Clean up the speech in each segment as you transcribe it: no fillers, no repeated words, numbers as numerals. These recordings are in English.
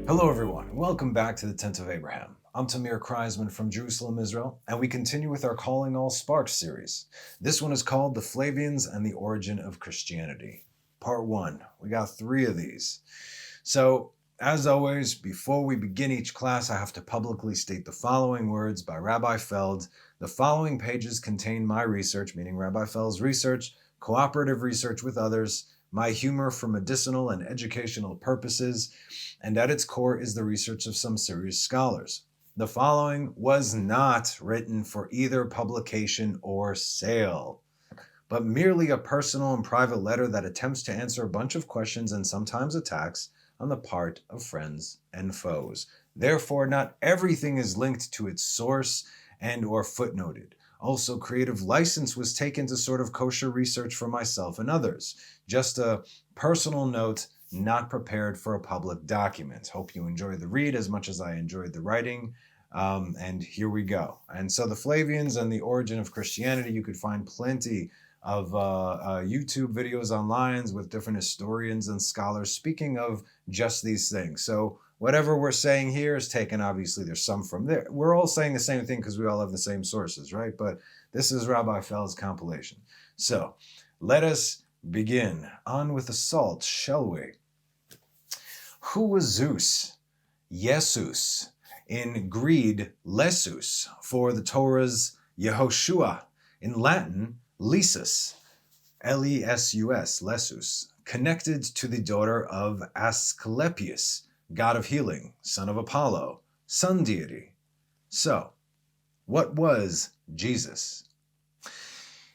Hello everyone, and welcome back to the Tent of Abraham. I'm Tamir Kreisman from Jerusalem, Israel, and we continue with our Calling All Sparks series. This one is called The Flavians and the Origin of Christianity. Part 1. We got 3 of these. So, as always, before we begin each class, I have to publicly state the following words by Rabbi Feld. The following pages contain my research, meaning Rabbi Feld's research, cooperative research with others, my humor for medicinal and educational purposes, and at its core is the research of some serious scholars. The following was not written for either publication or sale, but merely a personal and private letter that attempts to answer a bunch of questions and sometimes attacks on the part of friends and foes. Therefore, not everything is linked to its source and or footnoted. Also, creative license was taken to sort of kosher research for myself and others. Just a personal note, not prepared for a public document. Hope you enjoy the read as much as I enjoyed the writing. And here we go. And so the Flavians and the Origin of Christianity, you could find plenty of YouTube videos online with different historians and scholars speaking of just these things. So whatever we're saying here is taken, obviously there's some from there. We're all saying the same thing because we all have the same sources, right? But this is Rabbi Feld's compilation. So let us begin. On with assault, shall we? Who was Zeus? Jesus. In Greek, Lesus, for the Torah's Yehoshua. In Latin, Lesus, L-E-S-U-S, Lesus, connected to the daughter of Asclepius, god of healing, son of Apollo, sun deity. So, what was Jesus?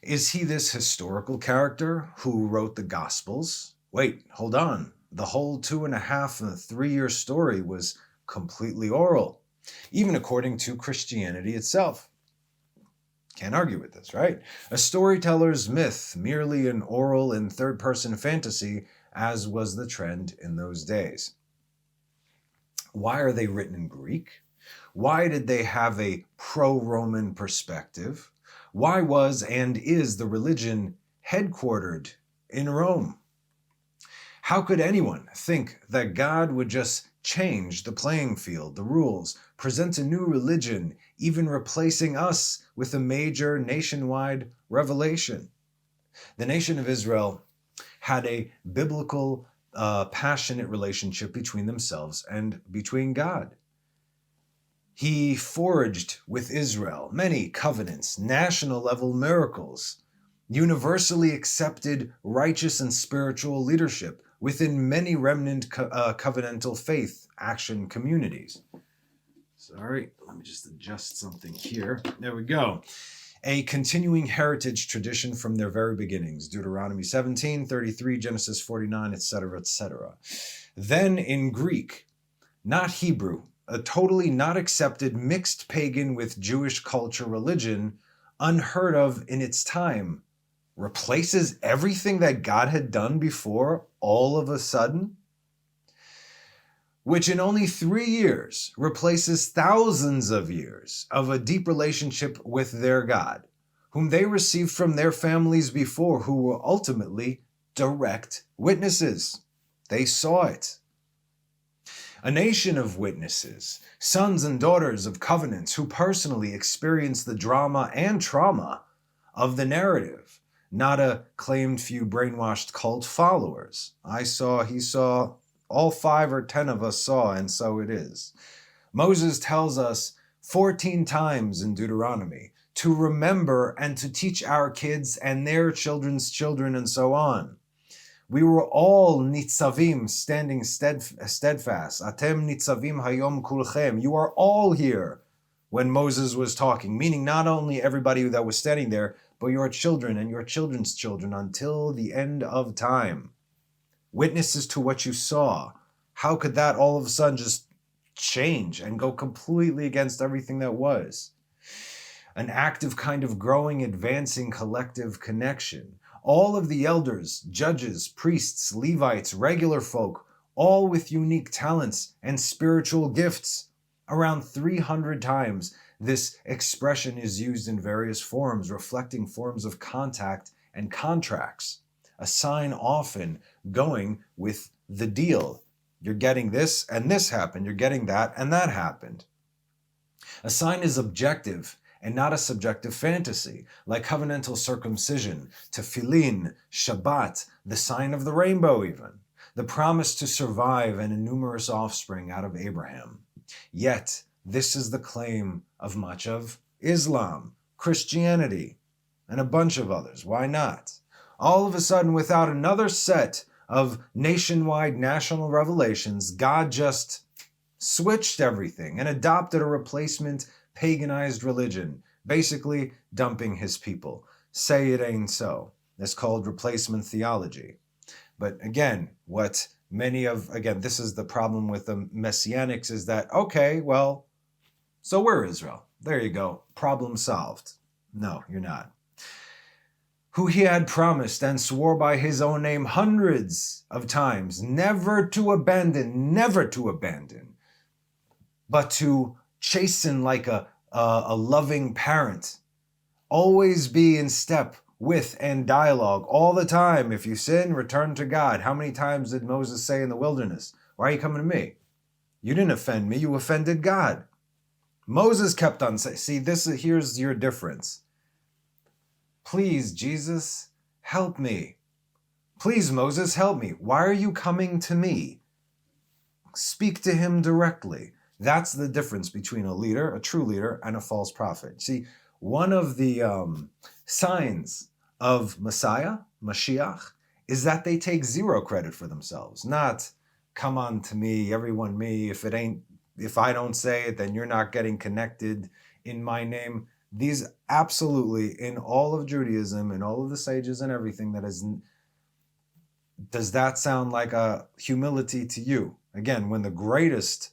Is he this historical character who wrote the Gospels? Wait, hold on. The whole 2.5 and 3-year story was completely oral, even according to Christianity itself. Can't argue with this, right? A storyteller's myth, merely an oral and third-person fantasy, as was the trend in those days. Why are they written in Greek? Why did they have a pro-Roman perspective? Why was and is the religion headquartered in Rome? How could anyone think that God would just change the playing field, the rules, present a new religion, even replacing us with a major nationwide revelation? The nation of Israel had a biblical, passionate relationship between themselves and between God. He forged with Israel many covenants, national level miracles, universally accepted righteous and spiritual leadership within many remnant covenantal faith action communities. Sorry, let me just adjust something here. There we go. A continuing heritage tradition from their very beginnings. Deuteronomy 17, 33, Genesis 49, etc., etc. Then in Greek, not Hebrew, a totally not accepted mixed pagan with Jewish culture religion, unheard of in its time, replaces everything that God had done before all of a sudden? Which in only 3 years replaces thousands of years of a deep relationship with their God, whom they received from their families before, who were ultimately direct witnesses. They saw it. A nation of witnesses, sons and daughters of covenants who personally experienced the drama and trauma of the narrative, not a claimed few brainwashed cult followers. He saw, all 5 or 10 of us saw, and so it is. Moses tells us 14 times in Deuteronomy to remember and to teach our kids and their children's children and so on. We were all nitzavim, standing steadfast. Atem nitzavim hayom kulchem. You are all here when Moses was talking, meaning not only everybody that was standing there, but your children and your children's children until the end of time. Witnesses to what you saw. How could that all of a sudden just change and go completely against everything that was? An active kind of growing, advancing collective connection. All of the elders, judges, priests, Levites, regular folk, all with unique talents and spiritual gifts. Around 300 times, this expression is used in various forms, reflecting forms of contact and contracts. A sign often going with the deal. You're getting this and this happened. You're getting that and that happened. A sign is objective and not a subjective fantasy, like covenantal circumcision, tefillin, Shabbat, the sign of the rainbow even, the promise to survive and a numerous offspring out of Abraham. Yet, this is the claim of much of Islam, Christianity, and a bunch of others. Why not? All of a sudden, without another set of nationwide national revelations, God just switched everything and adopted a replacement paganized religion, basically dumping his people. Say it ain't so. It's called replacement theology. But again, this is the problem with the Messianics, is that, okay, well, so we're Israel. There you go. Problem solved. No, you're not. Who he had promised and swore by his own name hundreds of times never to abandon, but to chasten like a loving parent, always be in step with and dialogue all the time. If you sin, return to God. How many times did Moses say in the wilderness, why are you coming to me? You didn't offend me, you offended God. Moses kept on saying, see, here's your difference. Please, Jesus, help me. Please, Moses, help me. Why are you coming to me? Speak to him directly. That's the difference between a leader, a true leader, and a false prophet. See, one of the signs of Messiah, Mashiach, is that they take zero credit for themselves. Not, come on to me, everyone me. If I don't say it, then you're not getting connected in my name. These absolutely, in all of Judaism, in all of the sages and everything, does that sound like a humility to you? Again, when the greatest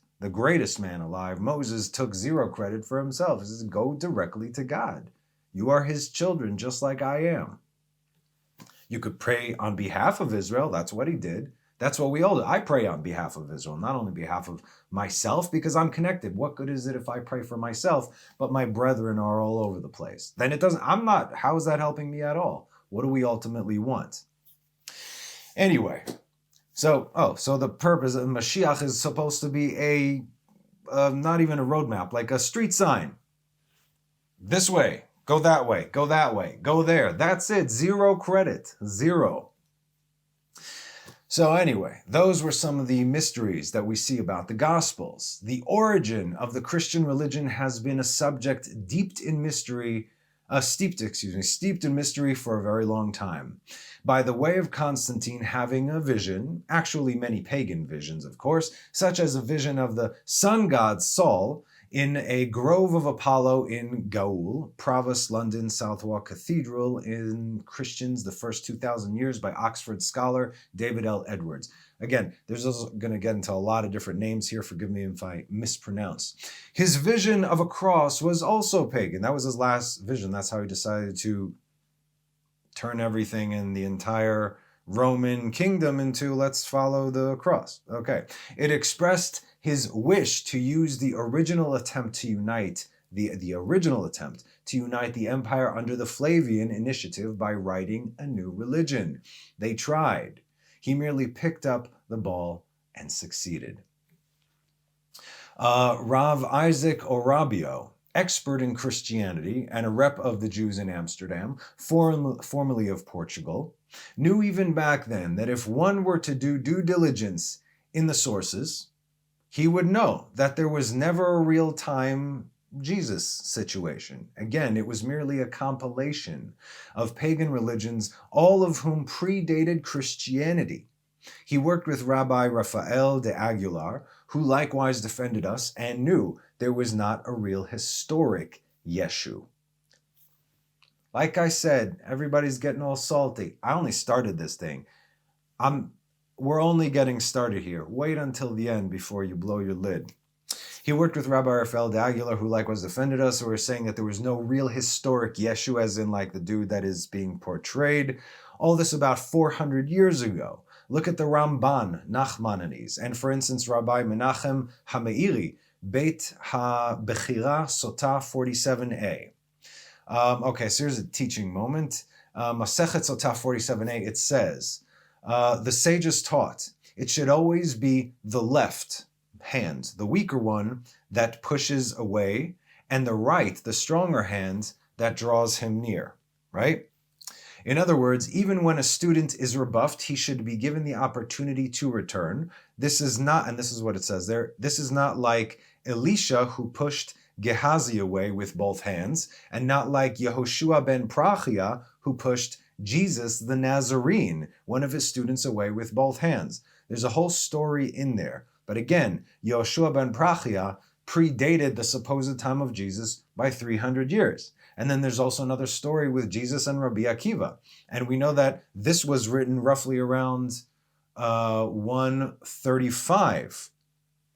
man alive, Moses, took zero credit for himself. He says, go directly to God. You are his children, just like I am. You could pray on behalf of Israel. That's what he did. That's what we all do. I pray on behalf of Israel, not on behalf of myself, because I'm connected. What good is it if I pray for myself, but my brethren are all over the place? Then how is that helping me at all? What do we ultimately want? Anyway, so the purpose of Mashiach is supposed to be not even a roadmap, like a street sign. This way, go that way, go there. That's it. Zero credit. Zero. So anyway, those were some of the mysteries that we see about the Gospels. The origin of the Christian religion has been a subject steeped in mystery for a very long time. By the way of Constantine having a vision, actually many pagan visions, of course, such as a vision of the sun god Sol in a grove of Apollo in Gaul, Provost London Southwark Cathedral in Christians the first 2,000 years by Oxford scholar David L. Edwards. Again, there's also going to get into a lot of different names here. Forgive me if I mispronounce. His vision of a cross was also pagan. That was his last vision. That's how he decided to turn everything in the entire Roman kingdom into let's follow the cross. Okay. It expressed his wish to use the original attempt to unite the empire under the Flavian initiative by writing a new religion. They tried. He merely picked up the ball and succeeded. Rav Isaac Orabio, expert in Christianity and a rep of the Jews in Amsterdam, formerly of Portugal, knew even back then that if one were to do due diligence in the sources, he would know that there was never a real-time Jesus situation. Again, it was merely a compilation of pagan religions, all of whom predated Christianity. He worked with Rabbi Raphael de Aguilar, who likewise defended us and knew there was not a real historic Yeshu. Like I said, everybody's getting all salty. I only started this thing. We're only getting started here. Wait until the end before you blow your lid. He worked with Rabbi Raphael de Aguilar, who likewise defended us, who were saying that there was no real historic Yeshu, as in like the dude that is being portrayed. All this about 400 years ago. Look at the Ramban, Nachmanides, and for instance, Rabbi Menachem HaMeiri, Beit HaBechira, Sotah 47a. Okay, so here's a teaching moment. Masechet Sotah 47a, it says, the sages taught, it should always be the left hand, the weaker one, that pushes away, and the right, the stronger hand, that draws him near, right? In other words, even when a student is rebuffed, he should be given the opportunity to return. This is not, and this is what it says there, this is not like Elisha who pushed Gehazi away with both hands, and not like Yehoshua ben Prachia who pushed Jesus the Nazarene, one of his students, away with both hands. There's a whole story in there. But again, Yehoshua ben Prachia predated the supposed time of Jesus by 300 years. And then there's also another story with Jesus and Rabbi Akiva. And we know that this was written roughly around 135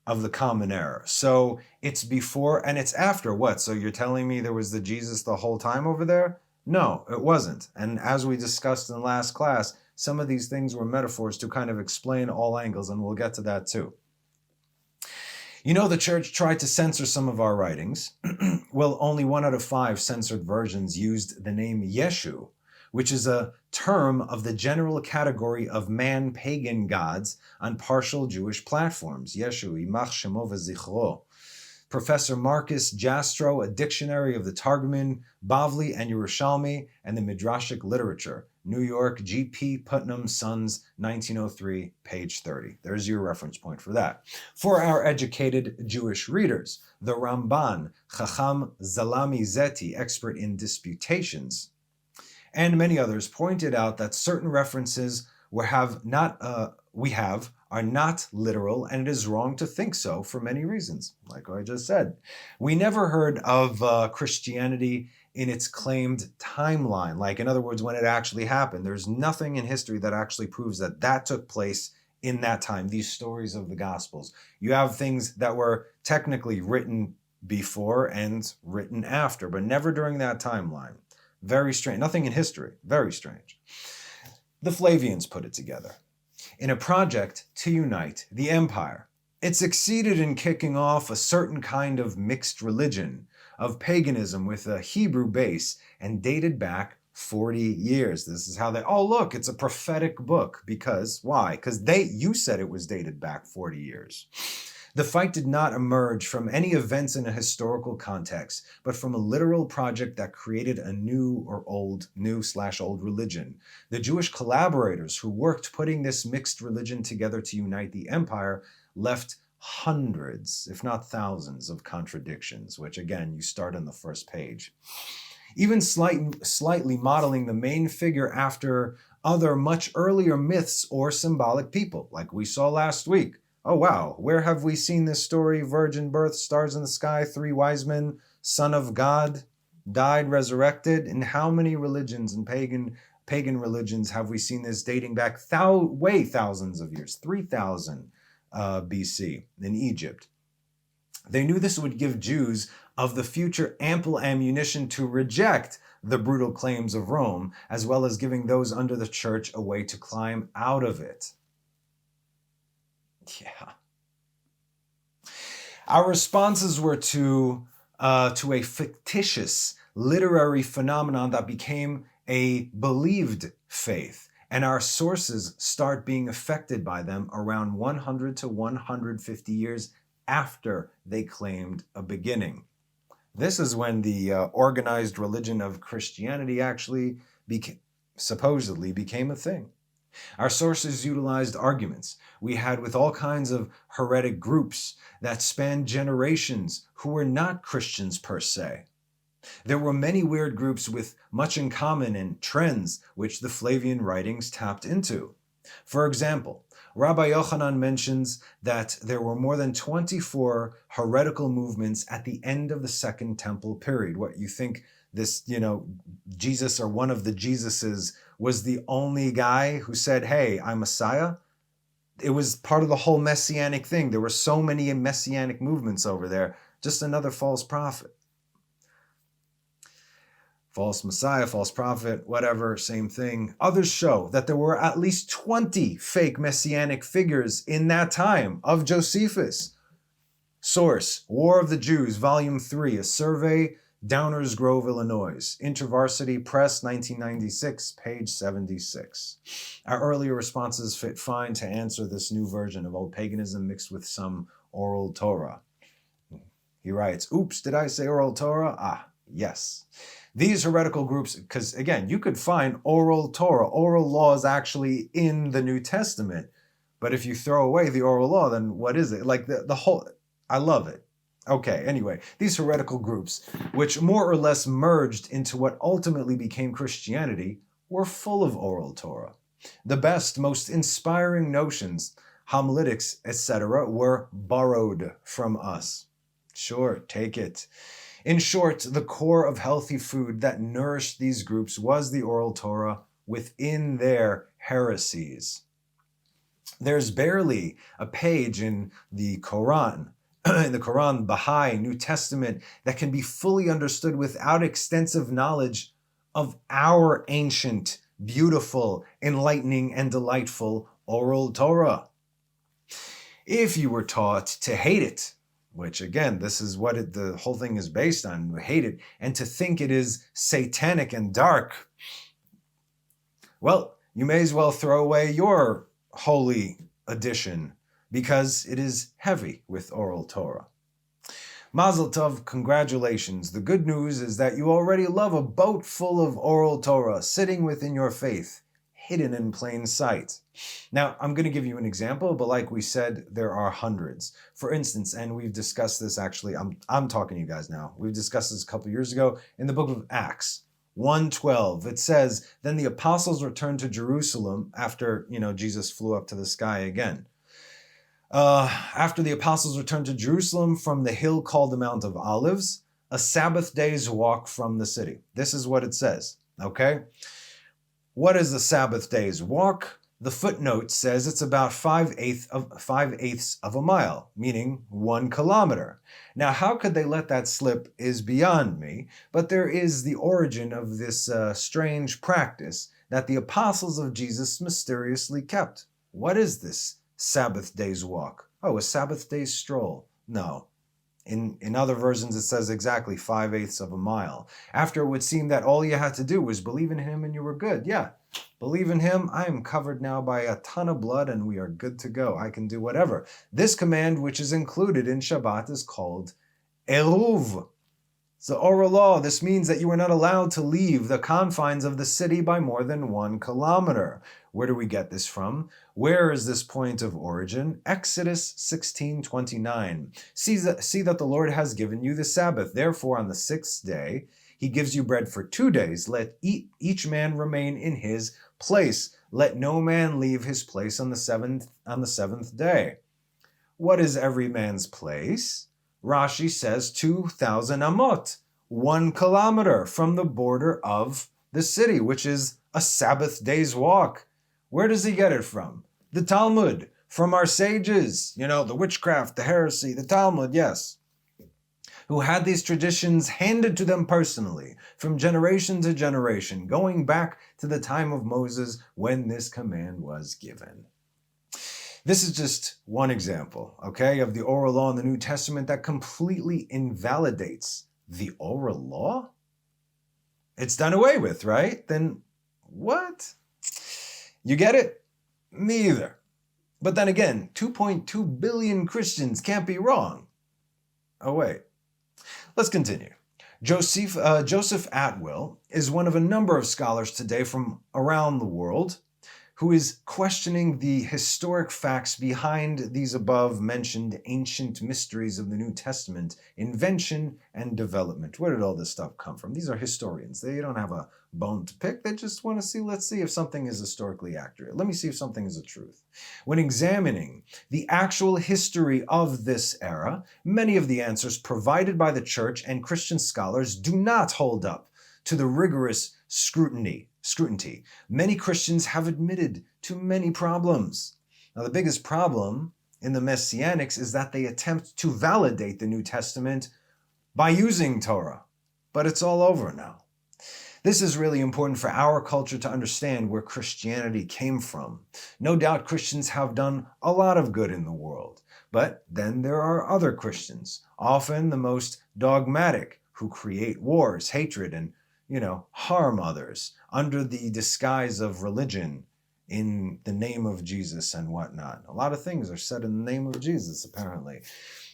of the Common Era. So it's before and it's after what? So you're telling me there was the Jesus the whole time over there? No, it wasn't. And as we discussed in the last class, some of these things were metaphors to kind of explain all angles, and we'll get to that too. You know, the church tried to censor some of our writings. Well, only 1 out of 5 censored versions used the name Yeshu, which is a term of the general category of man-pagan gods on partial Jewish platforms. Yeshu, Imach Shemo v'Zichro. Professor Marcus Jastrow, A Dictionary of the Targum, Bavli and Yerushalmi, and the Midrashic Literature. New York, G.P. Putnam Sons, 1903, page 30. There's your reference point for that. For our educated Jewish readers, the Ramban, Chacham Zalami Zeti, expert in disputations, and many others pointed out that certain references are not literal, and it is wrong to think so for many reasons, like I just said. We never heard of Christianity in its claimed timeline, like in other words, when it actually happened. There's nothing in history that actually proves that that took place in that time, these stories of the Gospels. You have things that were technically written before and written after, but never during that timeline. Very strange. Nothing in history. Very strange. The Flavians put it together in a project to unite the empire. It succeeded in kicking off a certain kind of mixed religion of paganism with a Hebrew base and dated back 40 years. This is how they, oh look, it's a prophetic book. Because, why? Because you said it was dated back 40 years. The fight did not emerge from any events in a historical context, but from a literal project that created a new/old religion. The Jewish collaborators who worked putting this mixed religion together to unite the empire left hundreds, if not thousands, of contradictions, which again, you start on the first page. Even slightly modeling the main figure after other much earlier myths or symbolic people, like we saw last week. Oh wow, where have we seen this story? Virgin birth, stars in the sky, 3 wise men, Son of God, died, resurrected. In how many religions and pagan religions have we seen this dating back way thousands of years, 3000 BC in Egypt? They knew this would give Jews of the future ample ammunition to reject the brutal claims of Rome, as well as giving those under the church a way to climb out of it. Yeah. Our responses were to a fictitious literary phenomenon that became a believed faith, and our sources start being affected by them around 100 to 150 years after they claimed a beginning. This is when the organized religion of Christianity actually supposedly became a thing. Our sources utilized arguments we had with all kinds of heretic groups that spanned generations who were not Christians per se. There were many weird groups with much in common and trends which the Flavian writings tapped into. For example, Rabbi Yochanan mentions that there were more than 24 heretical movements at the end of the Second Temple period. What you think this, Jesus or one of the Jesuses was the only guy who said, hey, I'm Messiah? It was part of the whole messianic thing. There were so many messianic movements over there. Just another false prophet. False Messiah, false prophet, whatever, same thing. Others show that there were at least 20 fake messianic figures in that time of Josephus. Source, War of the Jews, Volume 3, a survey Downers Grove, Illinois. InterVarsity Press, 1996, page 76. Our earlier responses fit fine to answer this new version of old paganism mixed with some oral Torah. He writes, oops, did I say oral Torah? Ah, yes. These heretical groups, because again, you could find oral Torah, oral laws actually in the New Testament. But if you throw away the oral law, then what is it? Like the whole, I love it. Okay, anyway, these heretical groups, which more or less merged into what ultimately became Christianity, were full of oral Torah. The best, most inspiring notions, homiletics, etc., were borrowed from us. Sure, take it. In short, the core of healthy food that nourished these groups was the oral Torah within their heresies. There's barely a page in the Quran, Baha'i, New Testament, that can be fully understood without extensive knowledge of our ancient, beautiful, enlightening, and delightful oral Torah. If you were taught to hate it, which again, this is what the whole thing is based on, hate it, and to think it is satanic and dark, well, you may as well throw away your holy edition because it is heavy with oral Torah. Mazel tov, congratulations. The good news is that you already love a boat full of oral Torah sitting within your faith, hidden in plain sight. Now, I'm going to give you an example, but like we said, there are hundreds. For instance, and we've discussed this actually, I'm talking to you guys now. We've discussed this a couple years ago in the book of Acts 1:12. It says, then the apostles returned to Jerusalem after, Jesus flew up to the sky again. After the apostles returned to Jerusalem from the hill called the Mount of Olives, a Sabbath day's walk from the city. This is what it says, okay? What is the Sabbath day's walk? The footnote says it's about 5/8 of a mile, meaning 1 kilometer. Now, how could they let that slip is beyond me, but there is the origin of this strange practice that the apostles of Jesus mysteriously kept. What is this Sabbath day's walk? Oh, a Sabbath day's stroll. No. In other versions, it says exactly 5/8 of a mile. After it would seem that all you had to do was believe in him and you were good. Yeah, believe in him. I am covered now by a ton of blood and we are good to go. I can do whatever. This command, which is included in Shabbat, is called Eruv. It's the oral law. This means that you are not allowed to leave the confines of the city by more than 1 kilometer. Where do we get this from? Where is this point of origin? Exodus 16:29. See that the Lord has given you the Sabbath. Therefore, on the 6th day, he gives you bread for 2 days. Let each man remain in his place. Let no man leave his place on the seventh day. What is every man's place? Rashi says 2,000 amot, 1 kilometer from the border of the city, which is a Sabbath day's walk. Where does he get it from? The Talmud, from our sages, the witchcraft, the heresy, the Talmud, yes, who had these traditions handed to them personally from generation to generation, going back to the time of Moses when this command was given. This is just one example, okay, of the oral law in the New Testament that completely invalidates the oral law. It's done away with, right? Then what? You get it? Me either. But then again, 2.2 billion Christians can't be wrong. Oh, wait. Let's continue. Joseph Atwill is one of a number of scholars today from around the world who is questioning the historic facts behind these above-mentioned ancient mysteries of the New Testament, invention and development. Where did all this stuff come from? These are historians. They don't have a bone to pick. They just want to see, let's see if something is historically accurate. Let me see if something is a truth. When examining the actual history of this era, many of the answers provided by the church and Christian scholars do not hold up to the rigorous scrutiny. Many Christians have admitted to many problems. Now, the biggest problem in the Messianics is that they attempt to validate the New Testament by using Torah. But it's all over now. This is really important for our culture to understand where Christianity came from. No doubt Christians have done a lot of good in the world. But then there are other Christians, often the most dogmatic, who create wars, hatred, and, harm others under the disguise of religion in the name of Jesus and whatnot. A lot of things are said in the name of Jesus, apparently.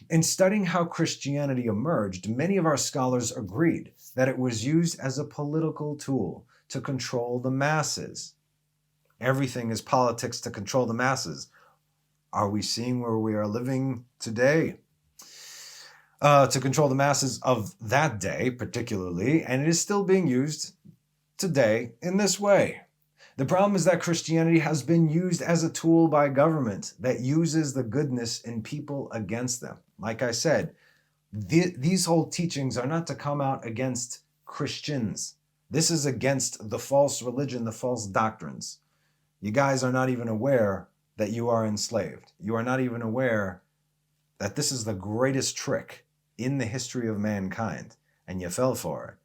In studying how Christianity emerged, many of our scholars agreed that it was used as a political tool to control the masses. Everything is politics to control the masses. Are we seeing where we are living today? To control the masses of that day, particularly, and it is still being used today in this way. The problem is that Christianity has been used as a tool by government that uses the goodness in people against them. Like I said, these whole teachings are not to come out against Christians. This is against the false religion, the false doctrines. You guys are not even aware that you are enslaved. You are not even aware that this is the greatest trick in the history of mankind, and you fell for it.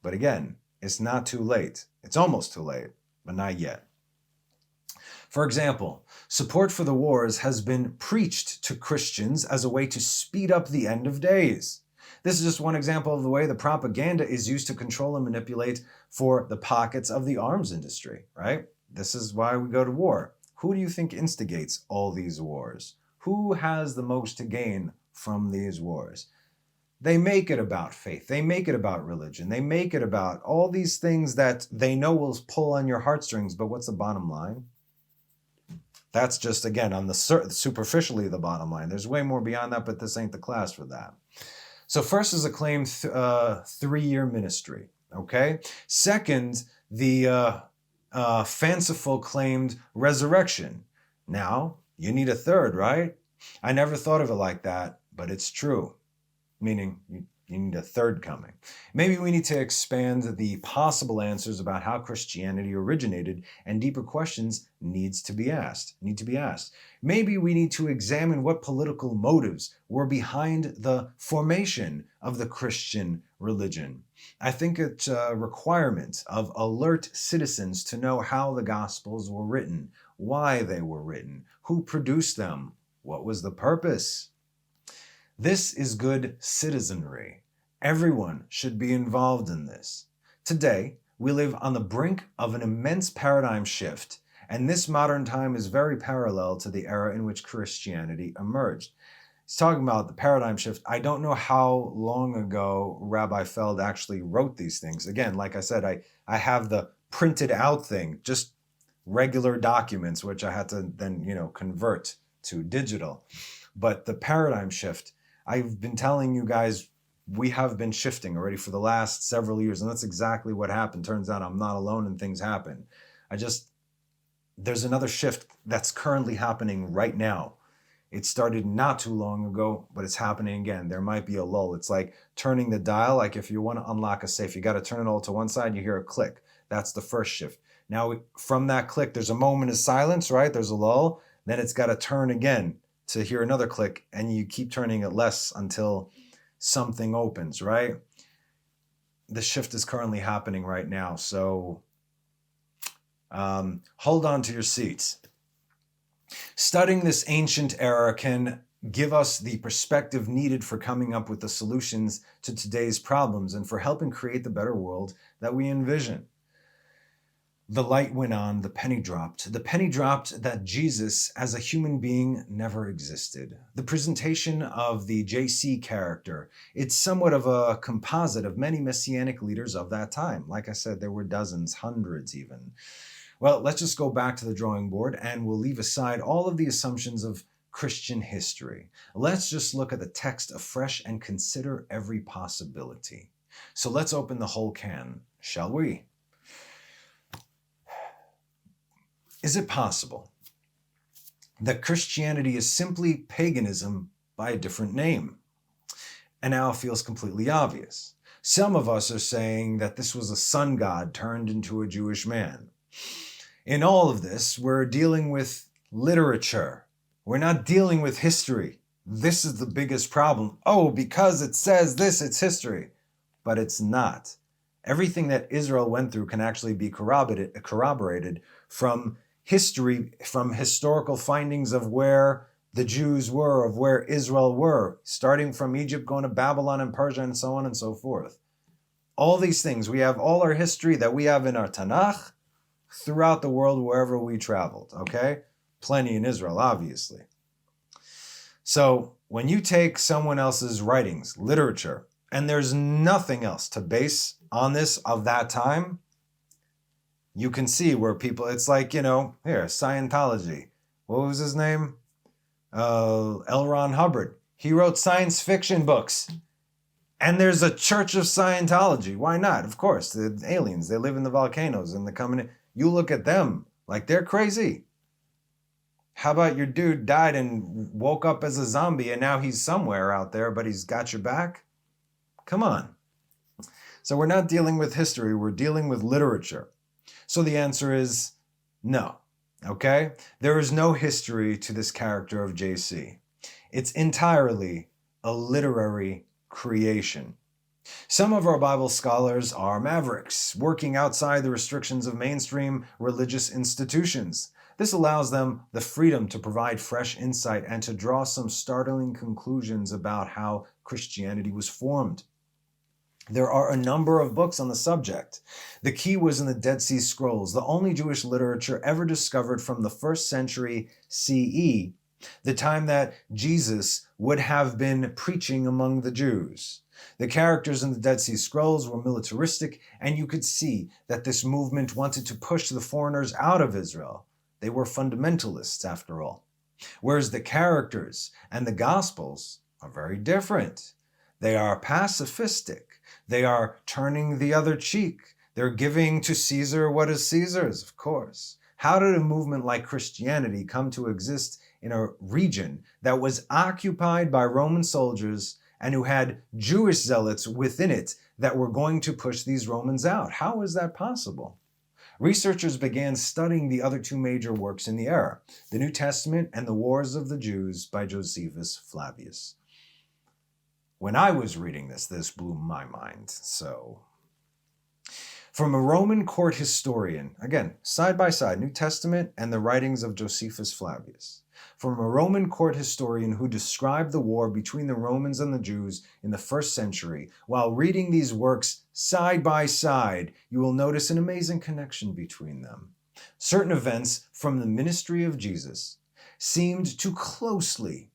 But again, it's not too late. It's almost too late, but not yet. For example, support for the wars has been preached to Christians as a way to speed up the end of days. This is just one example of the way the propaganda is used to control and manipulate for the pockets of the arms industry, right? This is why we go to war. Who do you think instigates all these wars? Who has the most to gain from these wars? They make it about faith. They make it about religion. They make it about all these things that they know will pull on your heartstrings. But what's the bottom line? That's just, again, on the superficially the bottom line. There's way more beyond that, but this ain't the class for that. So first is a claimed 3-year ministry. Okay. Second, the fanciful claimed resurrection. Now, you need a third, right? I never thought of it like that, but it's true. Meaning you need a third coming. Maybe we need to expand the possible answers about how Christianity originated, and deeper questions need to be asked. Maybe we need to examine what political motives were behind the formation of the Christian religion. I think it's a requirement of alert citizens to know how the Gospels were written, why they were written, who produced them, what was the purpose. This is good citizenry. Everyone should be involved in this. Today, we live on the brink of an immense paradigm shift, and this modern time is very parallel to the era in which Christianity emerged. He's talking about the paradigm shift. I don't know how long ago Rabbi Feld actually wrote these things. Again, like I said, I have the printed out thing, just regular documents, which I had to then, convert to digital. But the paradigm shift, I've been telling you guys, we have been shifting already for the last several years, and that's exactly what happened. Turns out I'm not alone and things happen. There's another shift that's currently happening right now. It started not too long ago, but it's happening again. There might be a lull. It's like turning the dial. Like if you want to unlock a safe, you got to turn it all to one side, you hear a click. That's the first shift. Now, from that click, there's a moment of silence, right? There's a lull. Then it's got to turn again to hear another click, and you keep turning it less until something opens, right? The shift is currently happening right now. So hold on to your seats. Studying this ancient era can give us the perspective needed for coming up with the solutions to today's problems and for helping create the better world that we envision. The light went on, the penny dropped. The penny dropped that Jesus as a human being never existed. The presentation of the JC character, it's somewhat of a composite of many messianic leaders of that time. Like I said, there were dozens, hundreds even. Well, let's just go back to the drawing board and we'll leave aside all of the assumptions of Christian history. Let's just look at the text afresh and consider every possibility. So let's open the whole can, shall we? Is it possible that Christianity is simply paganism by a different name? And now it feels completely obvious. Some of us are saying that this was a sun god turned into a Jewish man. In all of this, we're dealing with literature. We're not dealing with history. This is the biggest problem. Oh, because it says this, it's history. But it's not. Everything that Israel went through can actually be corroborated from history, from historical findings of where the Jews were, of where Israel were, starting from Egypt, going to Babylon and Persia, and so on and so forth. All these things. We have all our history that we have in our Tanakh throughout the world, wherever we traveled, okay? Plenty in Israel, obviously. So when you take someone else's writings, literature, and there's nothing else to base on this of that time, you can see where people, it's like, here, Scientology. What was his name? L. Ron Hubbard. He wrote science fiction books. And there's a church of Scientology. Why not? Of course, the aliens, they live in the volcanoes and they're coming in. You look at them like they're crazy. How about your dude died and woke up as a zombie and now he's somewhere out there, but he's got your back? Come on. So we're not dealing with history, we're dealing with literature. So the answer is no, okay? There is no history to this character of JC. It's entirely a literary creation. Some of our Bible scholars are mavericks, working outside the restrictions of mainstream religious institutions. This allows them the freedom to provide fresh insight and to draw some startling conclusions about how Christianity was formed. There are a number of books on the subject. The key was in the Dead Sea Scrolls, the only Jewish literature ever discovered from the 1st century CE, the time that Jesus would have been preaching among the Jews. The characters in the Dead Sea Scrolls were militaristic, and you could see that this movement wanted to push the foreigners out of Israel. They were fundamentalists, after all. Whereas the characters and the Gospels are very different. They are pacifistic. They are turning the other cheek. They're giving to Caesar what is Caesar's, of course. How did a movement like Christianity come to exist in a region that was occupied by Roman soldiers and who had Jewish zealots within it that were going to push these Romans out? How is that possible? Researchers began studying the other two major works in the era, the New Testament and the Wars of the Jews by Josephus Flavius. When I was reading this blew my mind. So, from a Roman court historian, again, side by side, New Testament and the writings of Josephus Flavius. From a Roman court historian who described the war between the Romans and the Jews in the 1st century, while reading these works side by side, you will notice an amazing connection between them. Certain events from the ministry of Jesus seemed to closely,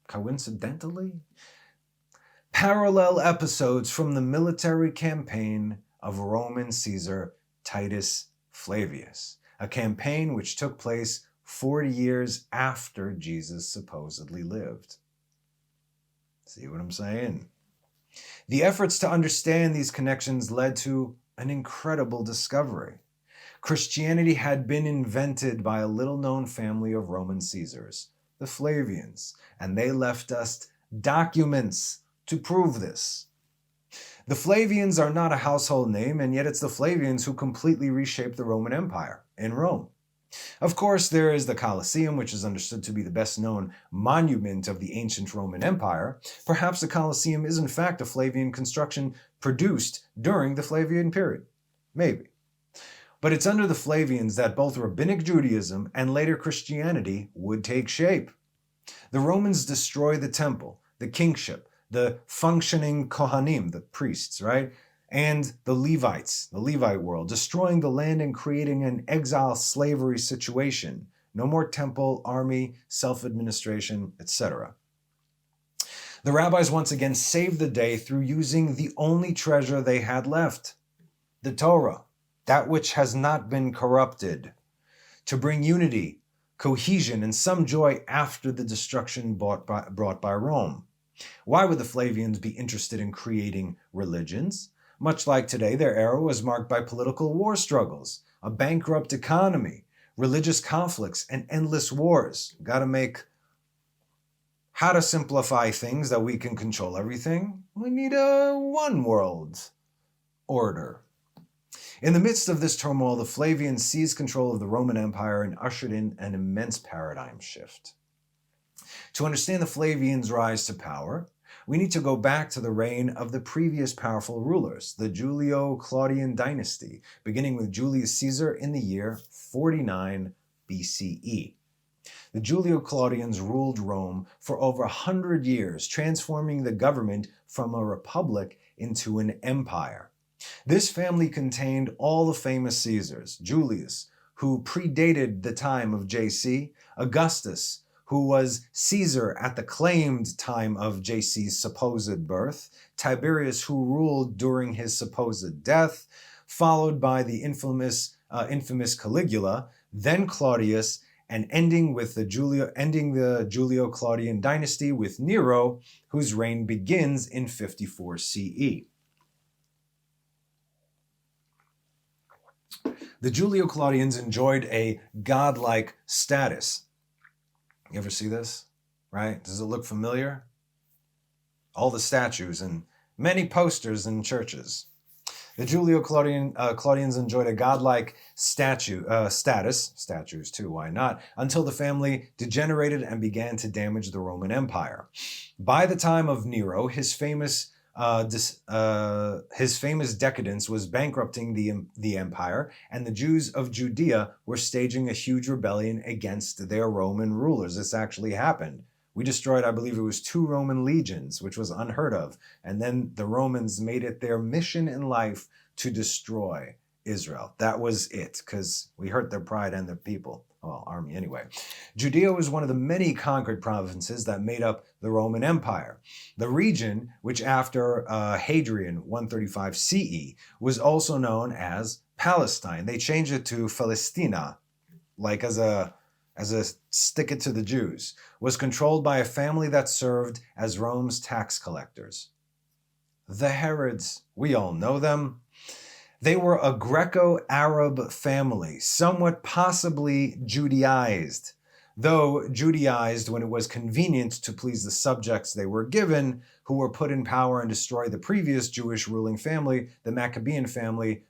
coincidentally, parallel episodes from the military campaign of Roman Caesar Titus Flavius, a campaign which took place 40 years after Jesus supposedly lived. See what I'm saying? The efforts to understand these connections led to an incredible discovery. Christianity had been invented by a little-known family of Roman Caesars, the Flavians, and they left us documents to prove this. The Flavians are not a household name, and yet it's the Flavians who completely reshaped the Roman Empire in Rome. Of course, there is the Colosseum, which is understood to be the best-known monument of the ancient Roman Empire. Perhaps the Colosseum is in fact a Flavian construction produced during the Flavian period. Maybe. But it's under the Flavians that both Rabbinic Judaism and later Christianity would take shape. The Romans destroy the temple, the kingship, the functioning Kohanim, the priests, right? And the Levites, the Levite world, destroying the land and creating an exile slavery situation. No more temple, army, self-administration, etc. The rabbis once again saved the day through using the only treasure they had left, the Torah, that which has not been corrupted, to bring unity, cohesion, and some joy after the destruction brought by Rome. Why would the Flavians be interested in creating religions? Much like today, their era was marked by political war struggles, a bankrupt economy, religious conflicts, and endless wars. Got to make how to simplify things that we can control everything. We need a one world order. In the midst of this turmoil, the Flavians seized control of the Roman Empire and ushered in an immense paradigm shift. To understand the Flavians' rise to power, we need to go back to the reign of the previous powerful rulers, the Julio-Claudian dynasty, beginning with Julius Caesar in the year 49 BCE. The Julio-Claudians ruled Rome for over 100 years, transforming the government from a republic into an empire. This family contained all the famous Caesars: Julius, who predated the time of JC, Augustus, who was Caesar at the claimed time of JC's supposed birth, Tiberius, who ruled during his supposed death, followed by the infamous Caligula, then Claudius, and ending the Julio-Claudian dynasty with Nero, whose reign begins in 54 CE. The Julio-Claudians enjoyed a godlike status. You ever see this? Right? Does it look familiar? All the statues and many posters in churches. The Julio-Claudians enjoyed a godlike status, statues too, why not, until the family degenerated and began to damage the Roman Empire. By the time of Nero, his famous decadence was bankrupting the empire, and the Jews of Judea were staging a huge rebellion against their Roman rulers. This actually happened. We destroyed, I believe it was 2 Roman legions, which was unheard of. And then the Romans made it their mission in life to destroy Israel. That was it, because we hurt their pride and their people. Well, army anyway. Judea was one of the many conquered provinces that made up the Roman Empire. The region, which after Hadrian 135 CE, was also known as Palestine. They changed it to Palestina, like as a stick it to the Jews, was controlled by a family that served as Rome's tax collectors. The Herods, we all know them. They were a Greco-Arab family, somewhat possibly Judaized, though Judaized when it was convenient to please the subjects they were given, who were put in power and destroy the previous Jewish ruling family, the Maccabean family,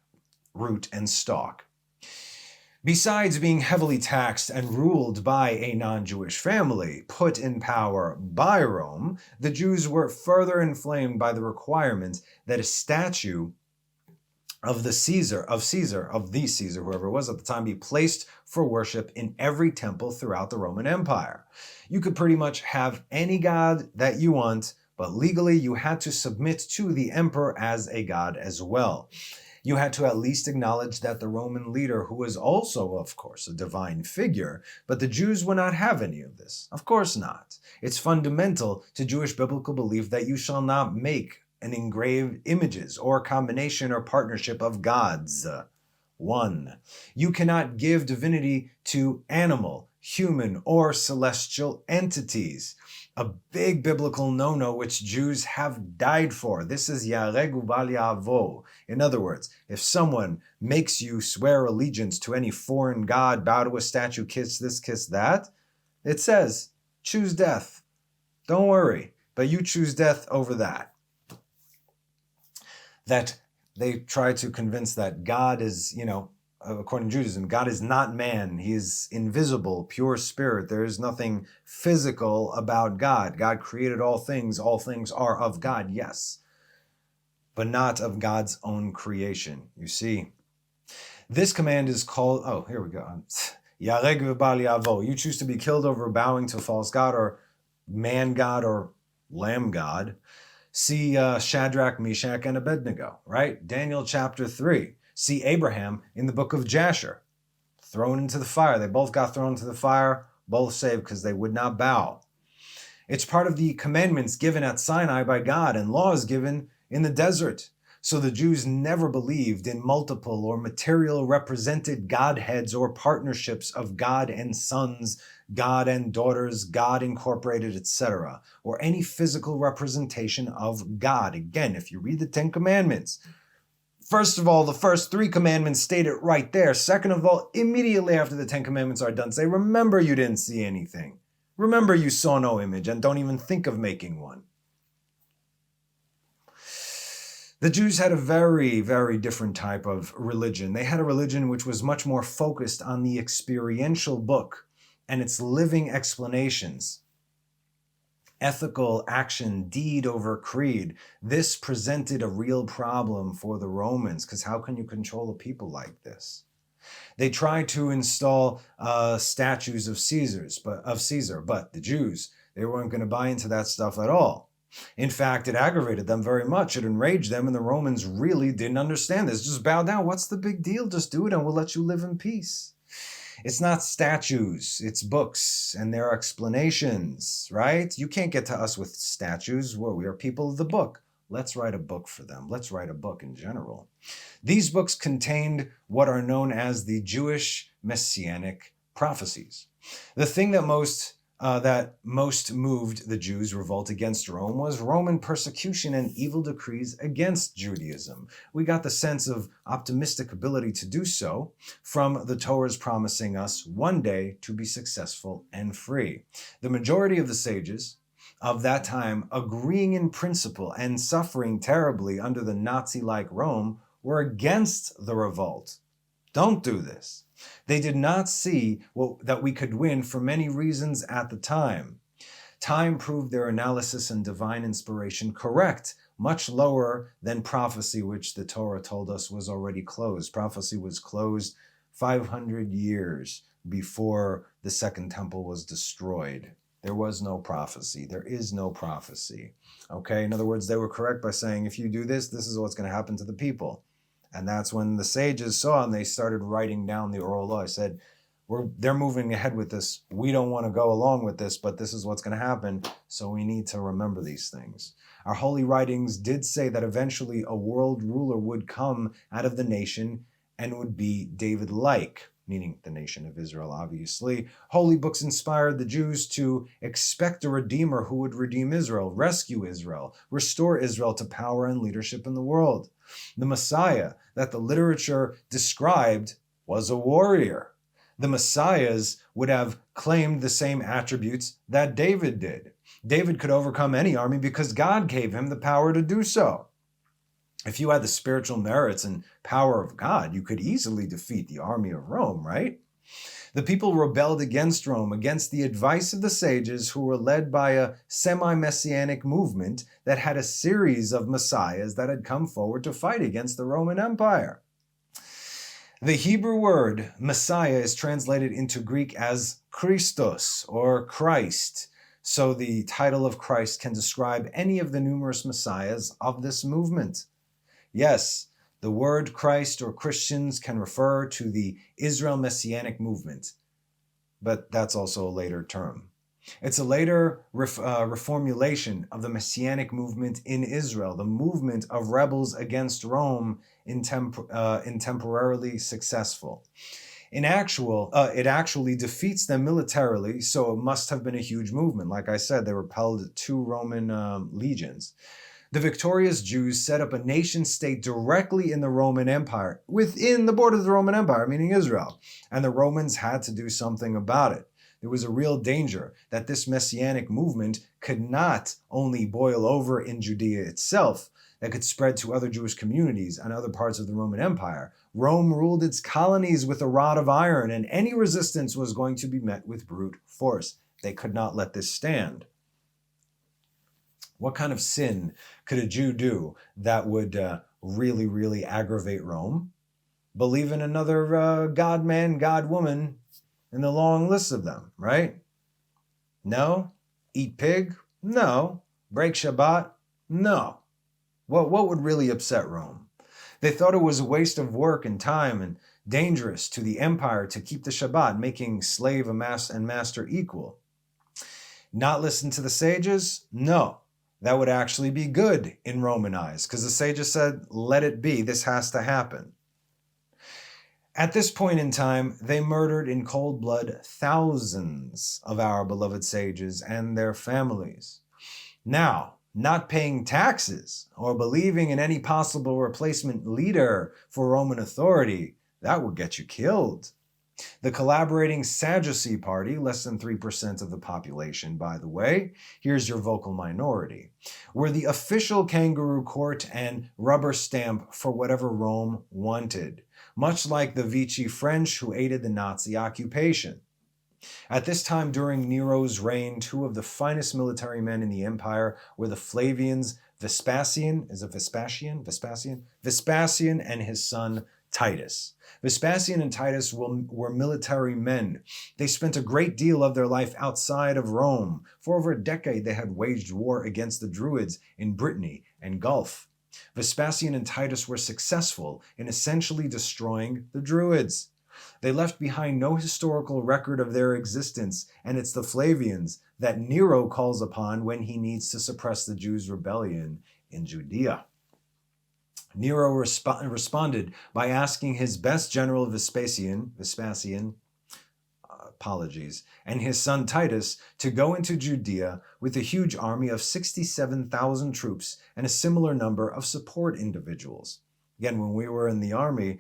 root and stock. Besides being heavily taxed and ruled by a non-Jewish family put in power by Rome, the Jews were further inflamed by the requirement that a statue of the Caesar, whoever it was at the time, be placed for worship in every temple throughout the Roman Empire. You could pretty much have any god that you want, but legally you had to submit to the emperor as a god as well. You had to at least acknowledge that the Roman leader, who was also, of course, a divine figure, but the Jews would not have any of this. Of course not. It's fundamental to Jewish biblical belief that you shall not make an engraved images or combination or partnership of gods. 1. You cannot give divinity to animal, human, or celestial entities. A big biblical no-no which Jews have died for. This is yareg ubal yavo. In other words, if someone makes you swear allegiance to any foreign god, bow to a statue, kiss this, kiss that, it says, choose death. Don't worry, but you choose death over that. That they try to convince that God is, according to Judaism, God is not man. He is invisible, pure spirit. There is nothing physical about God. God created all things. All things are of God, yes, but not of God's own creation. You see, this command is called, here we go. Yareg v'bal yavo. You choose to be killed over bowing to a false god or man god or lamb god. See Shadrach, Meshach, and Abednego, right? Daniel chapter 3. See Abraham in the book of Jasher, thrown into the fire. They both got thrown into the fire, both saved because they would not bow. It's part of the commandments given at Sinai by God and laws given in the desert. So the Jews never believed in multiple or material represented godheads or partnerships of God and sons, God and daughters, God incorporated, etc., or any physical representation of God. Again, if you read the 10 Commandments, first of all, the first 3 commandments state it right there. Second of all, immediately after the 10 Commandments are done, say, remember you didn't see anything. Remember you saw no image and don't even think of making one. The Jews had a very, very different type of religion. They had a religion which was much more focused on the experiential book and its living explanations. Ethical action, deed over creed. This presented a real problem for the Romans, because how can you control a people like this? They tried to install statues of Caesar, but the Jews, they weren't going to buy into that stuff at all. In fact, it aggravated them very much. It enraged them, and the Romans really didn't understand this. Just bow down. What's the big deal? Just do it, and we'll let you live in peace. It's not statues, it's books and their explanations, right? You can't get to us with statues. We are people of the book. Let's write a book for them. Let's write a book in general. These books contained what are known as the Jewish messianic prophecies. The thing that most moved the Jews' revolt against Rome was Roman persecution and evil decrees against Judaism. We got the sense of optimistic ability to do so from the Torah's promising us one day to be successful and free. The majority of the sages of that time, agreeing in principle and suffering terribly under the Nazi-like Rome, were against the revolt. Don't do this. They did not see that we could win for many reasons at the time. Time proved their analysis and divine inspiration correct, much lower than prophecy, which the Torah told us was already closed. Prophecy was closed 500 years before the Second Temple was destroyed. There was no prophecy. There is no prophecy. Okay? In other words, they were correct by saying, if you do this, this is what's going to happen to the people. And that's when the sages saw and they started writing down the oral law. I said, they're moving ahead with this. We don't want to go along with this, but this is what's going to happen. So we need to remember these things. Our holy writings did say that eventually a world ruler would come out of the nation and would be David-like, meaning the nation of Israel, obviously. Holy books inspired the Jews to expect a redeemer who would redeem Israel, rescue Israel, restore Israel to power and leadership in the world. The Messiah that the literature described was a warrior. The Messiahs would have claimed the same attributes that David did. David could overcome any army because God gave him the power to do so. If you had the spiritual merits and power of God, you could easily defeat the army of Rome, right? The people rebelled against Rome, against the advice of the sages who were led by a semi-messianic movement that had a series of messiahs that had come forward to fight against the Roman Empire. The Hebrew word Messiah is translated into Greek as Christos or Christ, so the title of Christ can describe any of the numerous messiahs of this movement. Yes, the word Christ or Christians can refer to the Israel Messianic movement, but that's also a later term. It's a later reformulation of the Messianic movement in Israel, the movement of rebels against Rome in temporarily successful. It actually defeats them militarily, so it must have been a huge movement. Like I said, they repelled 2 Roman legions. The victorious Jews set up a nation-state directly in the Roman Empire, within the border of the Roman Empire, meaning Israel. And the Romans had to do something about it. There was a real danger that this messianic movement could not only boil over in Judea itself, that could spread to other Jewish communities and other parts of the Roman Empire. Rome ruled its colonies with a rod of iron, and any resistance was going to be met with brute force. They could not let this stand. What kind of sin could a Jew do that would really, really aggravate Rome? Believe in another God-man, God-woman in the long list of them, right? No. Eat pig? No. Break Shabbat? No. What would really upset Rome? They thought it was a waste of work and time and dangerous to the empire to keep the Shabbat, making slave and master equal. Not listen to the sages? No. That would actually be good in Roman eyes, because the sages said, let it be, this has to happen. At this point in time, they murdered in cold blood thousands of our beloved sages and their families. Now, not paying taxes or believing in any possible replacement leader for Roman authority, that would get you killed. The collaborating Sadducee party, less than 3% of the population, by the way, here's your vocal minority, were the official kangaroo court and rubber stamp for whatever Rome wanted, much like the Vichy French who aided the Nazi occupation. At this time during Nero's reign, 2 of the finest military men in the empire were the Flavians, Vespasian and his son Titus. Vespasian and Titus were military men. They spent a great deal of their life outside of Rome. For over a decade, they had waged war against the Druids in Brittany and Gulf. Vespasian and Titus were successful in essentially destroying the Druids. They left behind no historical record of their existence, and it's the Flavians that Nero calls upon when he needs to suppress the Jews' rebellion in Judea. Nero responded by asking his best general Vespasian, and his son Titus to go into Judea with a huge army of 67,000 troops and a similar number of support individuals. Again, when we were in the army,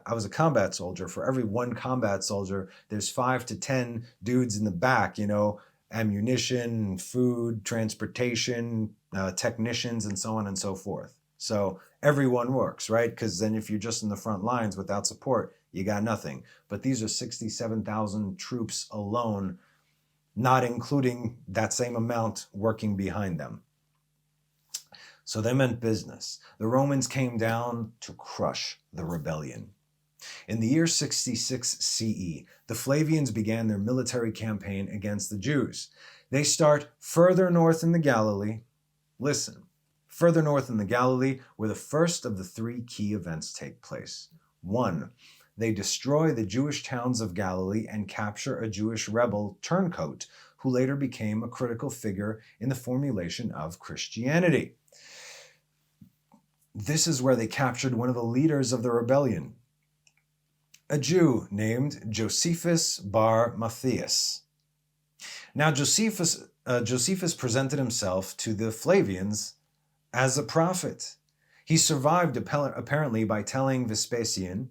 I was a combat soldier. For every one combat soldier, there's 5 to 10 dudes in the back, ammunition, food, transportation, technicians, and so on and so forth. So everyone works, right? Because then if you're just in the front lines without support, you got nothing. But these are 67,000 troops alone, not including that same amount working behind them. So they meant business. The Romans came down to crush the rebellion. In the year 66 CE, the Flavians began their military campaign against the Jews. They start further north in the Galilee. Listen. Further north in the Galilee, where the first of the 3 key events take place. 1, they destroy the Jewish towns of Galilee and capture a Jewish rebel turncoat, who later became a critical figure in the formulation of Christianity. This is where they captured one of the leaders of the rebellion, a Jew named Josephus bar Matthias. Now, Josephus presented himself to the Flavians as a prophet. He survived apparently by telling Vespasian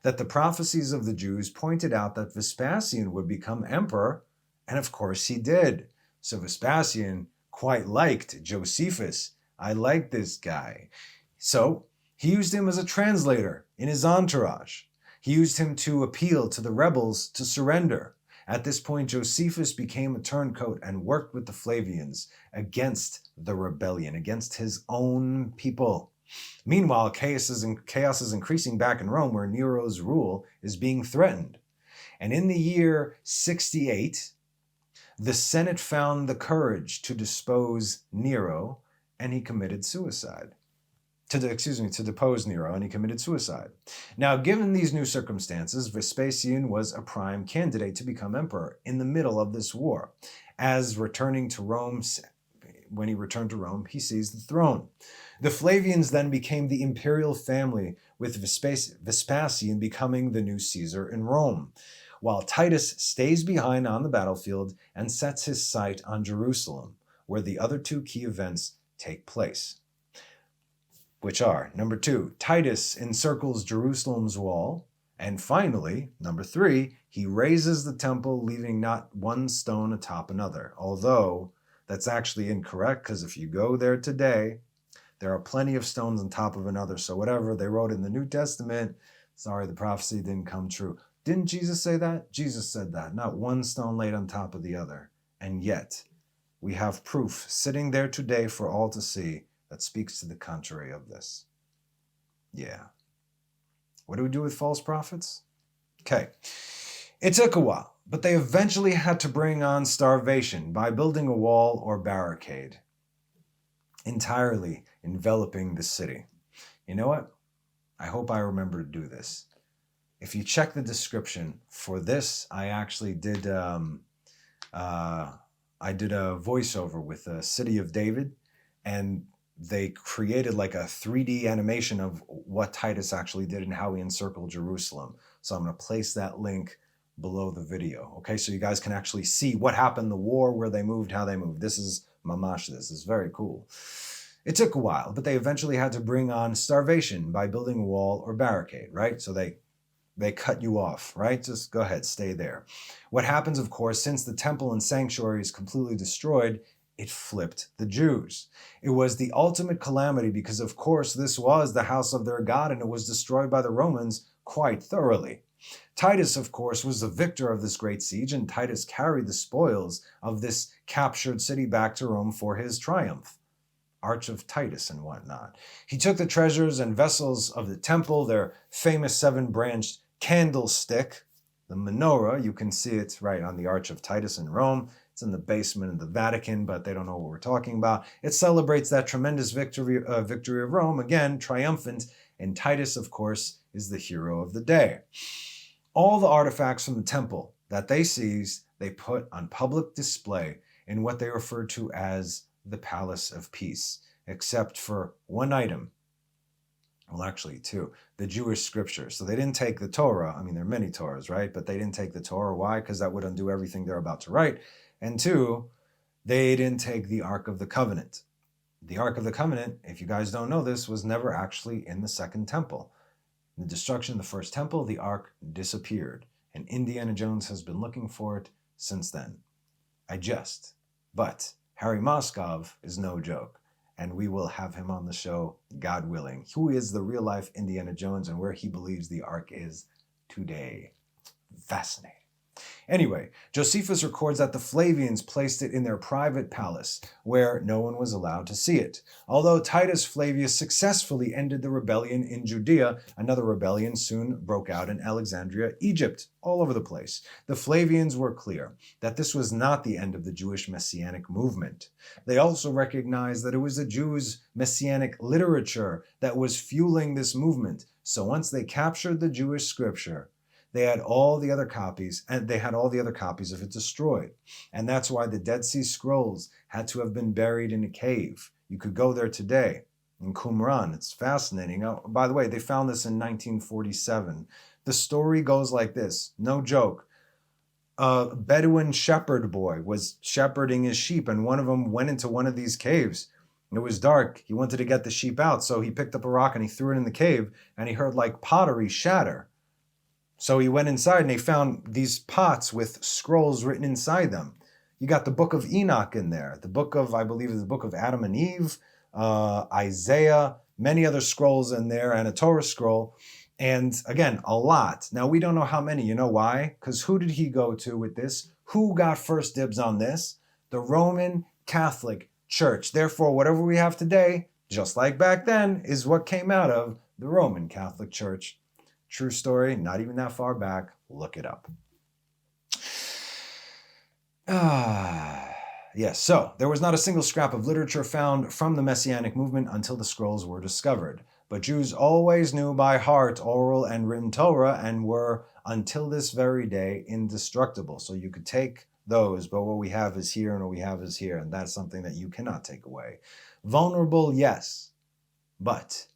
that the prophecies of the Jews pointed out that Vespasian would become emperor, and of course he did. So Vespasian quite liked Josephus. I like this guy. So he used him as a translator in his entourage. He used him to appeal to the rebels to surrender. At this point, Josephus became a turncoat and worked with the Flavians against the rebellion, against his own people. Meanwhile, chaos is increasing back in Rome, where Nero's rule is being threatened. And in the year 68, the Senate found the courage to depose Nero, and he committed suicide. To depose Nero, and he committed suicide. Now, given these new circumstances, Vespasian was a prime candidate to become emperor in the middle of this war. When he returned to Rome, he seized the throne. The Flavians then became the imperial family, with Vespasian becoming the new Caesar in Rome, while Titus stays behind on the battlefield and sets his sight on Jerusalem, where the other 2 key events take place. Which are, number 2, Titus encircles Jerusalem's wall, and finally, number 3, he raises the temple, leaving not one stone atop another. Although, that's actually incorrect, because if you go there today, there are plenty of stones on top of another. So whatever they wrote in the New Testament, sorry, the prophecy didn't come true. Didn't Jesus say that? Jesus said that. Not one stone laid on top of the other. And yet, we have proof sitting there today for all to see that speaks to the contrary of this. Yeah. What do we do with false prophets? Okay. It took a while, but they eventually had to bring on starvation by building a wall or barricade, entirely enveloping the city. You know what? I hope I remember to do this. If you check the description for this, I actually did a voiceover with the City of David, and they created like a 3D animation of what Titus actually did and how he encircled Jerusalem. So I'm going to place that link below the video. Okay, so you guys can actually see what happened, the war, where they moved, how they moved. This is mamash. This is very cool. It took a while, but they eventually had to bring on starvation by building a wall or barricade, right? So they cut you off, right? Just go ahead, stay there. What happens, of course, since the temple and sanctuary is completely destroyed, it flipped the Jews. It was the ultimate calamity because, of course, this was the house of their God, and it was destroyed by the Romans quite thoroughly. Titus, of course, was the victor of this great siege, and Titus carried the spoils of this captured city back to Rome for his triumph. Arch of Titus and whatnot. He took the treasures and vessels of the temple, their famous 7-branched candlestick, the menorah. You can see it right on the Arch of Titus in Rome. It's in the basement of the Vatican, but they don't know what we're talking about. It celebrates that tremendous victory of Rome, again, triumphant, and Titus, of course, is the hero of the day. All the artifacts from the temple that they seized, they put on public display in what they referred to as the Palace of Peace, except for one item. Well, actually, two. The Jewish scriptures. So they didn't take the Torah. I mean, there are many Torahs, right? But they didn't take the Torah. Why? Because that would undo everything they're about to write. And two, they didn't take the Ark of the Covenant. The Ark of the Covenant, if you guys don't know this, was never actually in the second temple. In the destruction of the first temple, the Ark disappeared. And Indiana Jones has been looking for it since then. I jest. But Harry Moskov is no joke. And we will have him on the show, God willing. Who is the real-life Indiana Jones and where he believes the Ark is today. Fascinating. Anyway, Josephus records that the Flavians placed it in their private palace, where no one was allowed to see it. Although Titus Flavius successfully ended the rebellion in Judea, another rebellion soon broke out in Alexandria, Egypt, all over the place. The Flavians were clear that this was not the end of the Jewish messianic movement. They also recognized that it was the Jews' messianic literature that was fueling this movement. So once they captured the Jewish scripture, they had all the other copies, and they had all the other copies of it destroyed. And that's why the Dead Sea Scrolls had to have been buried in a cave. You could go there today in Qumran. It's fascinating. Oh, by the way, they found this in 1947. The story goes like this. No joke. A Bedouin shepherd boy was shepherding his sheep, and one of them went into one of these caves. It was dark. He wanted to get the sheep out, so he picked up a rock and he threw it in the cave, and he heard like pottery shatter. So he went inside and he found these pots with scrolls written inside them. You got the book of Enoch in there, the book of, I believe, the book of Adam and Eve, Isaiah, many other scrolls in there, and a Torah scroll. And again, a lot. Now, we don't know how many. You know why? Because who did he go to with this? Who got first dibs on this? The Roman Catholic Church. Therefore, whatever we have today, just like back then, is what came out of the Roman Catholic Church. True story, not even that far back. Look it up. Yes, so there was not a single scrap of literature found from the Messianic movement until the scrolls were discovered. But Jews always knew by heart oral and written Torah and were, until this very day, indestructible. So you could take those, but what we have is here and what we have is here, and that's something that you cannot take away. Vulnerable, yes, but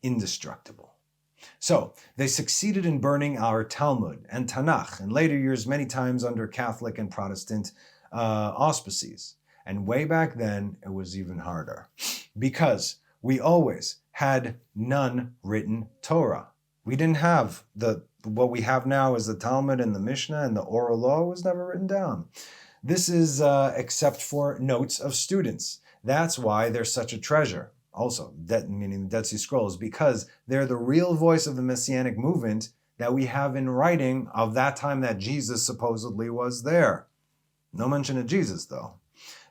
indestructible. So, they succeeded in burning our Talmud and Tanakh in later years, many times under Catholic and Protestant auspices. And way back then, it was even harder. Because we always had none written Torah. We didn't have what we have now is the Talmud and the Mishnah, and the oral law was never written down. This is except for notes of students. That's why they're such a treasure. Also, meaning the Dead Sea Scrolls, because they're the real voice of the Messianic movement that we have in writing of that time that Jesus supposedly was there. No mention of Jesus, though.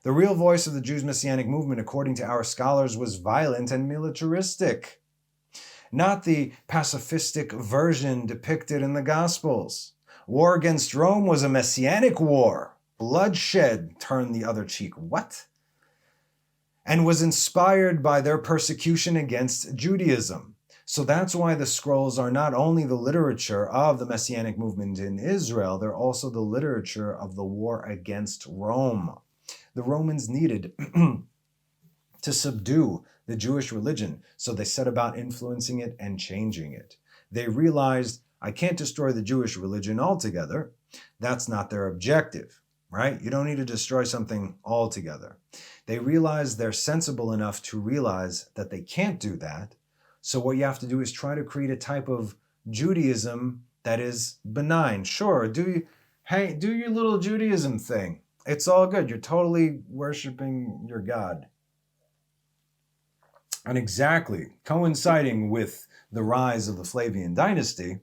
The real voice of the Jews' Messianic movement, according to our scholars, was violent and militaristic. Not the pacifistic version depicted in the Gospels. War against Rome was a Messianic war. Bloodshed turned the other cheek. What? And was inspired by their persecution against Judaism. So that's why the scrolls are not only the literature of the Messianic movement in Israel, they're also the literature of the war against Rome. The Romans needed to subdue the Jewish religion, so they set about influencing it and changing it. They realized, I can't destroy the Jewish religion altogether. That's not their objective, right? You don't need to destroy something altogether. They realize they're sensible enough to realize that they can't do that. So what you have to do is try to create a type of Judaism that is benign. Sure, do your little Judaism thing. It's all good. You're totally worshiping your God. And exactly coinciding with the rise of the Flavian dynasty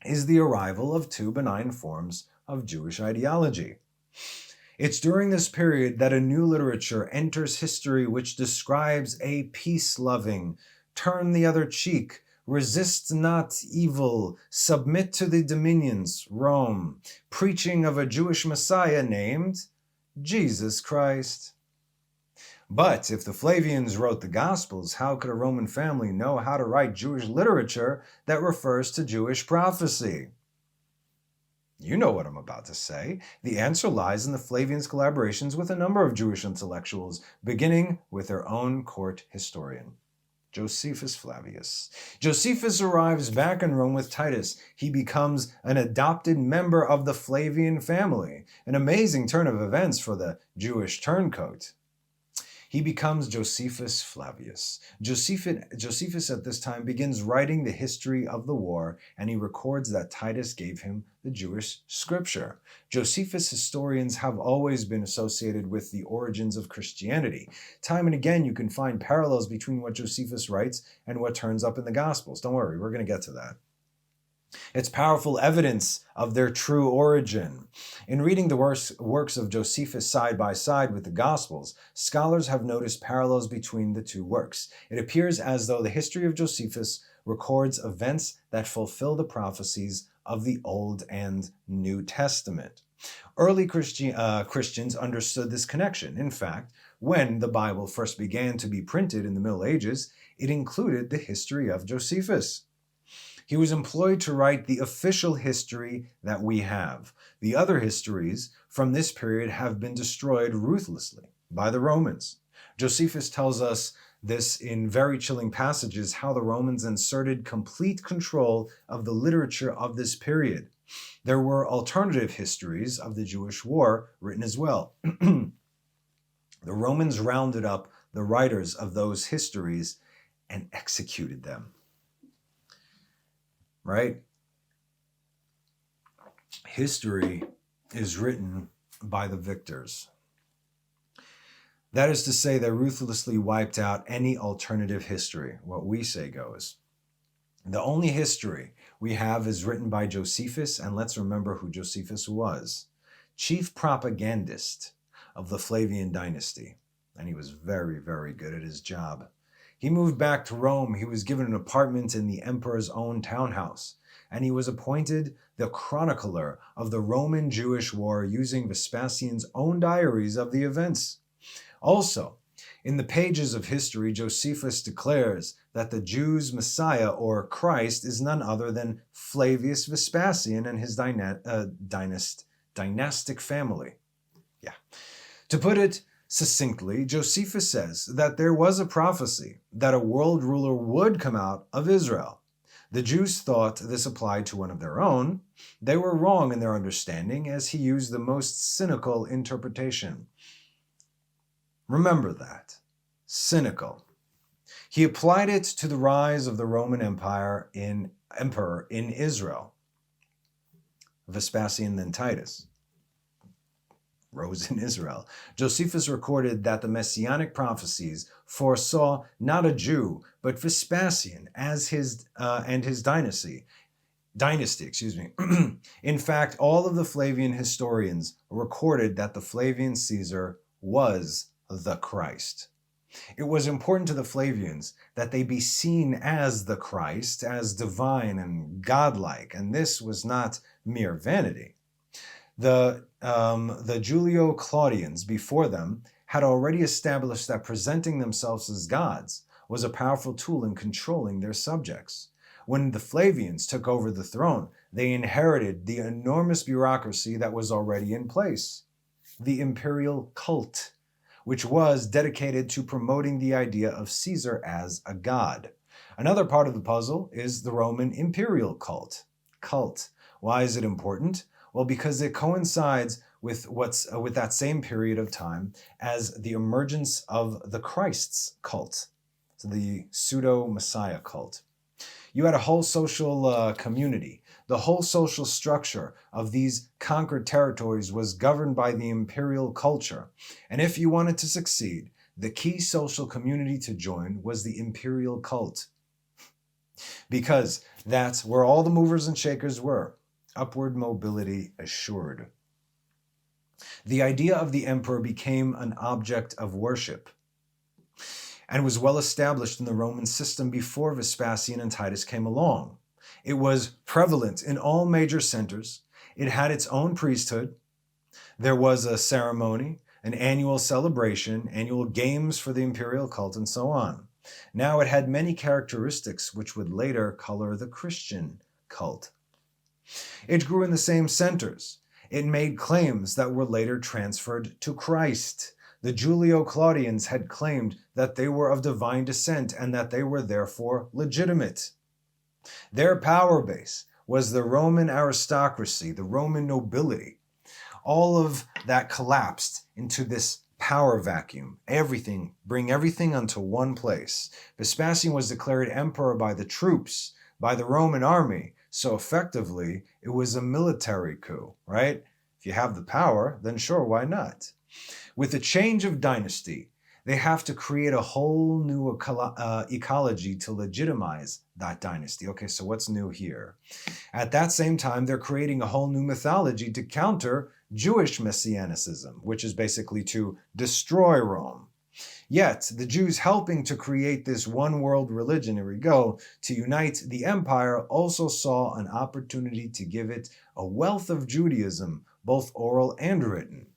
is the arrival of two benign forms of Jewish ideology. It's during this period that a new literature enters history which describes a peace-loving, turn the other cheek, resist not evil, submit to the dominions, Rome, preaching of a Jewish Messiah named Jesus Christ. But if the Flavians wrote the Gospels, how could a Roman family know how to write Jewish literature that refers to Jewish prophecy? You know what I'm about to say. The answer lies in the Flavians' collaborations with a number of Jewish intellectuals, beginning with their own court historian, Josephus Flavius. Josephus arrives back in Rome with Titus. He becomes an adopted member of the Flavian family, an amazing turn of events for the Jewish turncoat. He becomes Josephus Flavius. Josephus at this time begins writing the history of the war, and he records that Titus gave him the Jewish scripture. Josephus historians have always been associated with the origins of Christianity. Time and again, you can find parallels between what Josephus writes and what turns up in the Gospels. Don't worry, we're going to get to that. It's powerful evidence of their true origin. In reading the works of Josephus side by side with the Gospels, scholars have noticed parallels between the two works. It appears as though the history of Josephus records events that fulfill the prophecies of the Old and New Testament. Early Christians understood this connection. In fact, when the Bible first began to be printed in the Middle Ages, it included the history of Josephus. He was employed to write the official history that we have. The other histories from this period have been destroyed ruthlessly by the Romans. Josephus tells us this in very chilling passages, how the Romans inserted complete control of the literature of this period. There were alternative histories of the Jewish war written as well. The Romans rounded up the writers of those histories and executed them. Right? History is written by the victors. That is to say, they ruthlessly wiped out any alternative history. What we say goes. The only history we have is written by Josephus, and let's remember who Josephus was. Chief propagandist of the Flavian dynasty, and he was very, very good at his job. He moved back to Rome. He was given an apartment in the emperor's own townhouse, and he was appointed the chronicler of the Roman Jewish war using Vespasian's own diaries of the events. Also, in the pages of history, Josephus declares that the Jews' Messiah, or Christ, is none other than Flavius Vespasian and his dynastic family. To put it succinctly, Josephus says that there was a prophecy that a world ruler would come out of Israel. The Jews thought this applied to one of their own. They were wrong in their understanding, as he used the most cynical interpretation. Remember that. Cynical. He applied it to the rise of the Roman emperor in Israel. Vespasian, then Titus, rose in Israel. Josephus recorded that the messianic prophecies foresaw not a Jew, but Vespasian as his dynasty. In fact, all of the Flavian historians recorded that the Flavian Caesar was the Christ. It was important to the Flavians that they be seen as the Christ, as divine and godlike, and this was not mere vanity. The Julio-Claudians before them had already established that presenting themselves as gods was a powerful tool in controlling their subjects. When the Flavians took over the throne, they inherited the enormous bureaucracy that was already in place, the imperial cult, which was dedicated to promoting the idea of Caesar as a god. Another part of the puzzle is the Roman imperial cult. Why is it important? Well, because it coincides with that same period of time as the emergence of the Christ's cult, so the pseudo-Messiah cult. You had a whole social community. The whole social structure of these conquered territories was governed by the imperial culture. And if you wanted to succeed, the key social community to join was the imperial cult. Because that's where all the movers and shakers were. Upward mobility assured. The idea of the emperor became an object of worship and was well established in the Roman system before Vespasian and Titus came along. It was prevalent in all major centers. It had its own priesthood. There was a ceremony, an annual celebration, annual games for the imperial cult, and so on. Now it had many characteristics which would later color the Christian cult. It grew in the same centers. It made claims that were later transferred to Christ. The Julio-Claudians had claimed that they were of divine descent and that they were therefore legitimate. Their power base was the Roman aristocracy, the Roman nobility. All of that collapsed into this power vacuum. Bring everything unto one place. Vespasian was declared emperor by the troops, by the Roman army. So effectively, it was a military coup, right? If you have the power, then sure, why not? With the change of dynasty, they have to create a whole new ecology to legitimize that dynasty. Okay, so what's new here? At that same time, they're creating a whole new mythology to counter Jewish messianicism, which is basically to destroy Rome. Yet, the Jews helping to create this one world religion, here we go, to unite the empire, also saw an opportunity to give it a wealth of Judaism, both oral and written.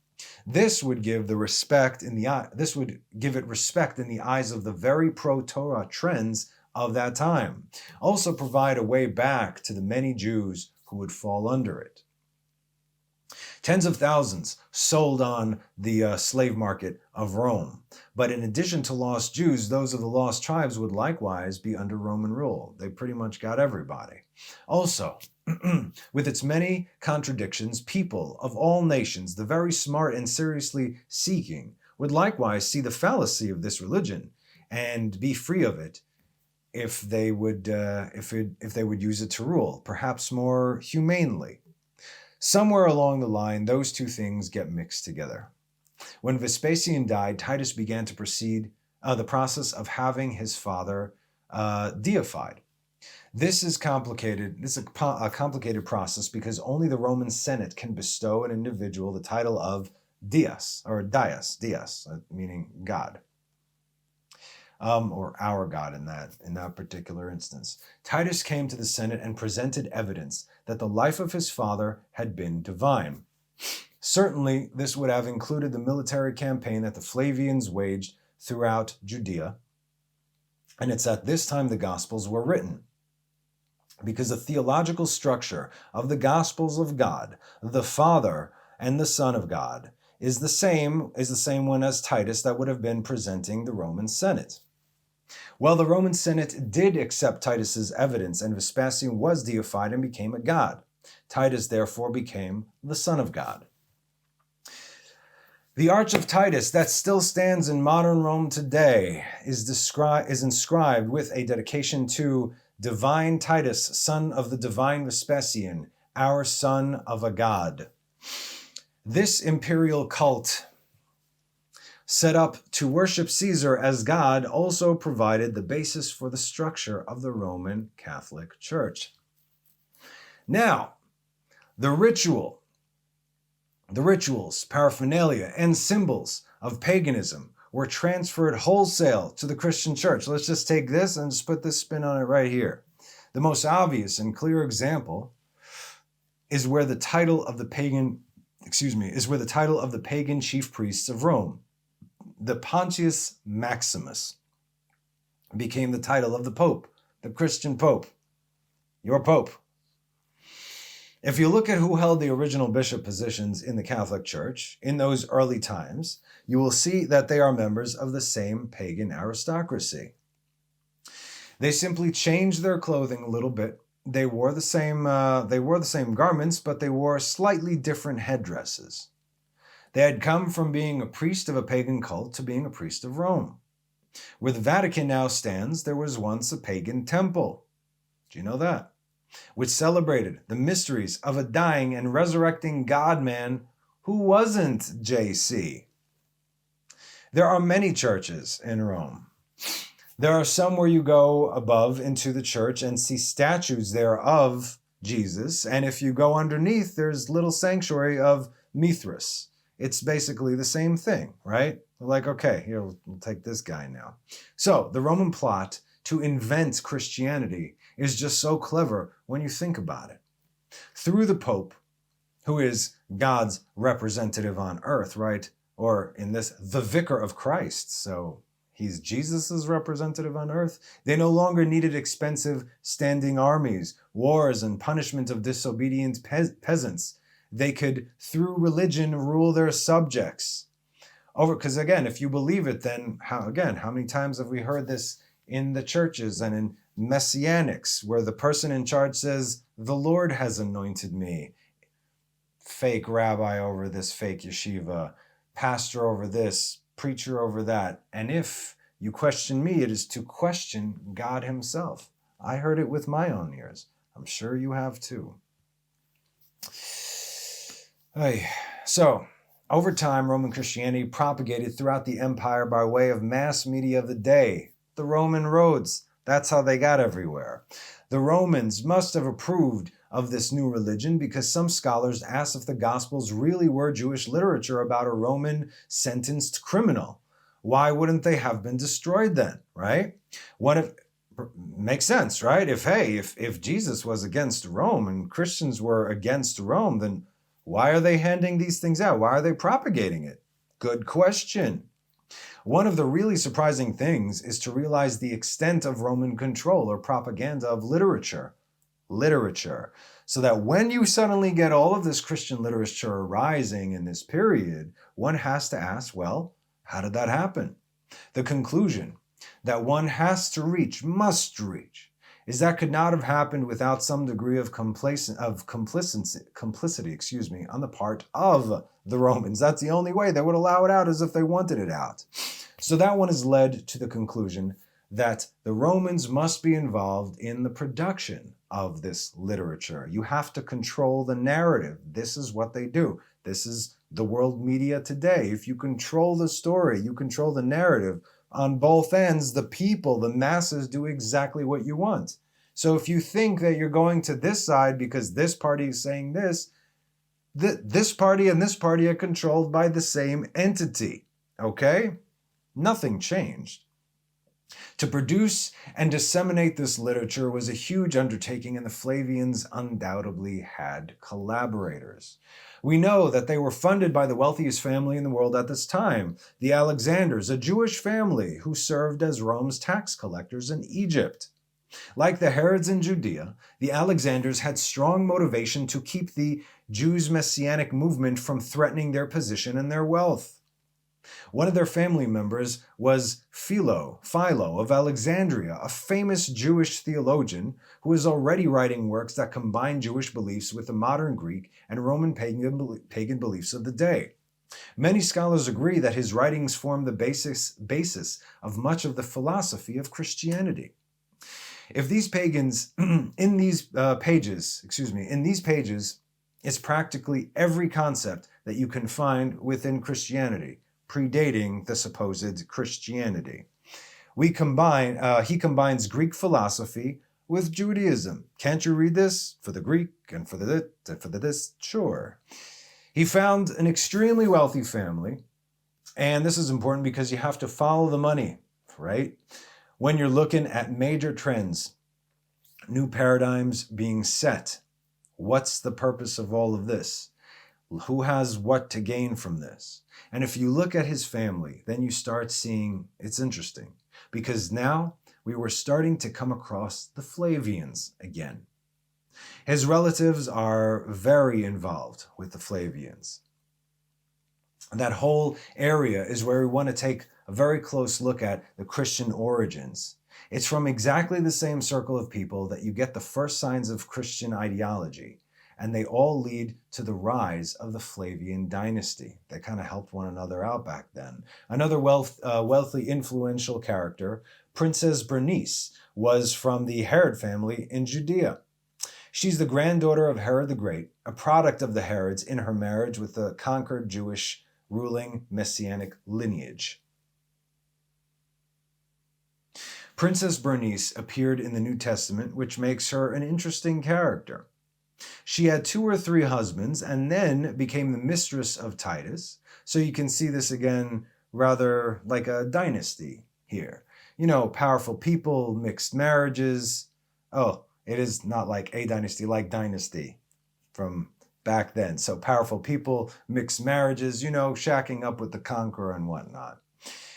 This would give it respect in the eyes of the very pro-Torah trends of that time. Also provide a way back to the many Jews who would fall under it. Tens of thousands sold on the slave market of Rome. But in addition to lost Jews, those of the lost tribes would likewise be under Roman rule. They pretty much got everybody. Also, with its many contradictions, people of all nations, the very smart and seriously seeking, would likewise see the fallacy of this religion and be free of it if they would use it to rule, perhaps more humanely. Somewhere along the line, those two things get mixed together. When Vespasian died, Titus began to proceed the process of having his father deified. This is complicated. This is a complicated process because only the Roman Senate can bestow an individual the title of Dios, or Dias, meaning God, or our God in that particular instance. Titus came to the Senate and presented evidence that the life of his father had been divine. Certainly, this would have included the military campaign that the Flavians waged throughout Judea, and it's at this time the Gospels were written. Because the theological structure of the Gospels of God, the Father and the Son of God, is the same one as Titus that would have been presenting the Roman Senate. Well, the Roman Senate did accept Titus's evidence, and Vespasian was deified and became a god. Titus therefore became the Son of God. The Arch of Titus that still stands in modern Rome today is inscribed with a dedication to Divine Titus, son of the divine Vespasian, our son of a god. This imperial cult, set up to worship Caesar as God, also provided the basis for the structure of the Roman Catholic Church. Now, the rituals, paraphernalia, and symbols of paganism were transferred wholesale to the Christian church. Let's just take this and just put this spin on it right here. The most obvious and clear example is where the title of the pagan chief priests of Rome, the Pontius Maximus, became the title of the Pope, the Christian Pope, your Pope. If you look at who held the original bishop positions in the Catholic Church in those early times, you will see that they are members of the same pagan aristocracy. They simply changed their clothing a little bit. They wore the same garments, but they wore slightly different headdresses. They had come from being a priest of a pagan cult to being a priest of Rome. Where the Vatican now stands, there was once a pagan temple. Do you know that? Which celebrated the mysteries of a dying and resurrecting God-man who wasn't JC. There are many churches in Rome. There are some where you go above into the church and see statues there of Jesus, and if you go underneath, there's little sanctuary of Mithras. it's basically the same thing, right? They're like, okay, here, we'll take this guy now. So the Roman plot to invent Christianity is just so clever when you think about it. Through the Pope, who is God's representative on earth, right? Or in this, the vicar of Christ. So he's Jesus's representative on earth. They no longer needed expensive standing armies, wars, and punishment of disobedient peasants. They could, through religion, rule their subjects. Because again, if you believe it, then how many times have we heard this in the churches and in messianics, where the person in charge says, the Lord has anointed me. Fake rabbi over this fake yeshiva, pastor over this, preacher over that. And if you question me, it is to question God himself. I heard it with my own ears. I'm sure you have too. So, over time, Roman Christianity propagated throughout the empire by way of mass media of the day. The Roman roads. That's how they got everywhere. The Romans must have approved of this new religion because some scholars asked if the Gospels really were Jewish literature about a Roman sentenced criminal. Why wouldn't they have been destroyed then, right? Makes sense, right? If Jesus was against Rome and Christians were against Rome, then why are they handing these things out? Why are they propagating it? Good question. One of the really surprising things is to realize the extent of Roman control or propaganda of literature. So that when you suddenly get all of this Christian literature arising in this period, one has to ask, well, how did that happen? The conclusion that one must reach, is that could not have happened without some degree of complicity on the part of the Romans. That's the only way they would allow it out, as if they wanted it out. So that one has led to the conclusion that the Romans must be involved in the production of this literature. You have to control the narrative. This is what they do. This is the world media today. If you control the story, you control the narrative, on both ends, the people, the masses, do exactly what you want. So if you think that you're going to this side because this party is saying this, this party and this party are controlled by the same entity. Okay? Nothing changed. To produce and disseminate this literature was a huge undertaking, and the Flavians undoubtedly had collaborators. We know that they were funded by the wealthiest family in the world at this time, the Alexanders, a Jewish family who served as Rome's tax collectors in Egypt. Like the Herods in Judea, the Alexanders had strong motivation to keep the Jews' messianic movement from threatening their position and their wealth. One of their family members was Philo of Alexandria, a famous Jewish theologian who was already writing works that combine Jewish beliefs with the modern Greek and Roman pagan beliefs of the day. Many scholars agree that his writings form the basis of much of the philosophy of Christianity. If these pagans, in these pages, it's practically every concept that you can find within Christianity, predating the supposed Christianity. He combines Greek philosophy with Judaism. Can't you read this? For the Greek and for the this? Sure. He found an extremely wealthy family, and this is important because you have to follow the money, right? When you're looking at major trends, new paradigms being set, what's the purpose of all of this? Who has what to gain from this? And if you look at his family, then you start seeing it's interesting, because now we were starting to come across the Flavians again. His relatives are very involved with the Flavians. That whole area is where we want to take a very close look at the Christian origins. It's from exactly the same circle of people that you get the first signs of Christian ideology, and they all lead to the rise of the Flavian dynasty. They kind of helped one another out back then. Another wealthy, influential character, Princess Bernice, was from the Herod family in Judea. She's the granddaughter of Herod the Great, a product of the Herods in her marriage with the conquered Jewish ruling messianic lineage. Princess Bernice appeared in the New Testament, which makes her an interesting character. She had 2 or 3 husbands and then became the mistress of Titus. So you can see this again, rather like a dynasty here. You know, powerful people, mixed marriages. Oh, it is not like a dynasty, like dynasty from back then. So powerful people, mixed marriages, you know, shacking up with the conqueror and whatnot.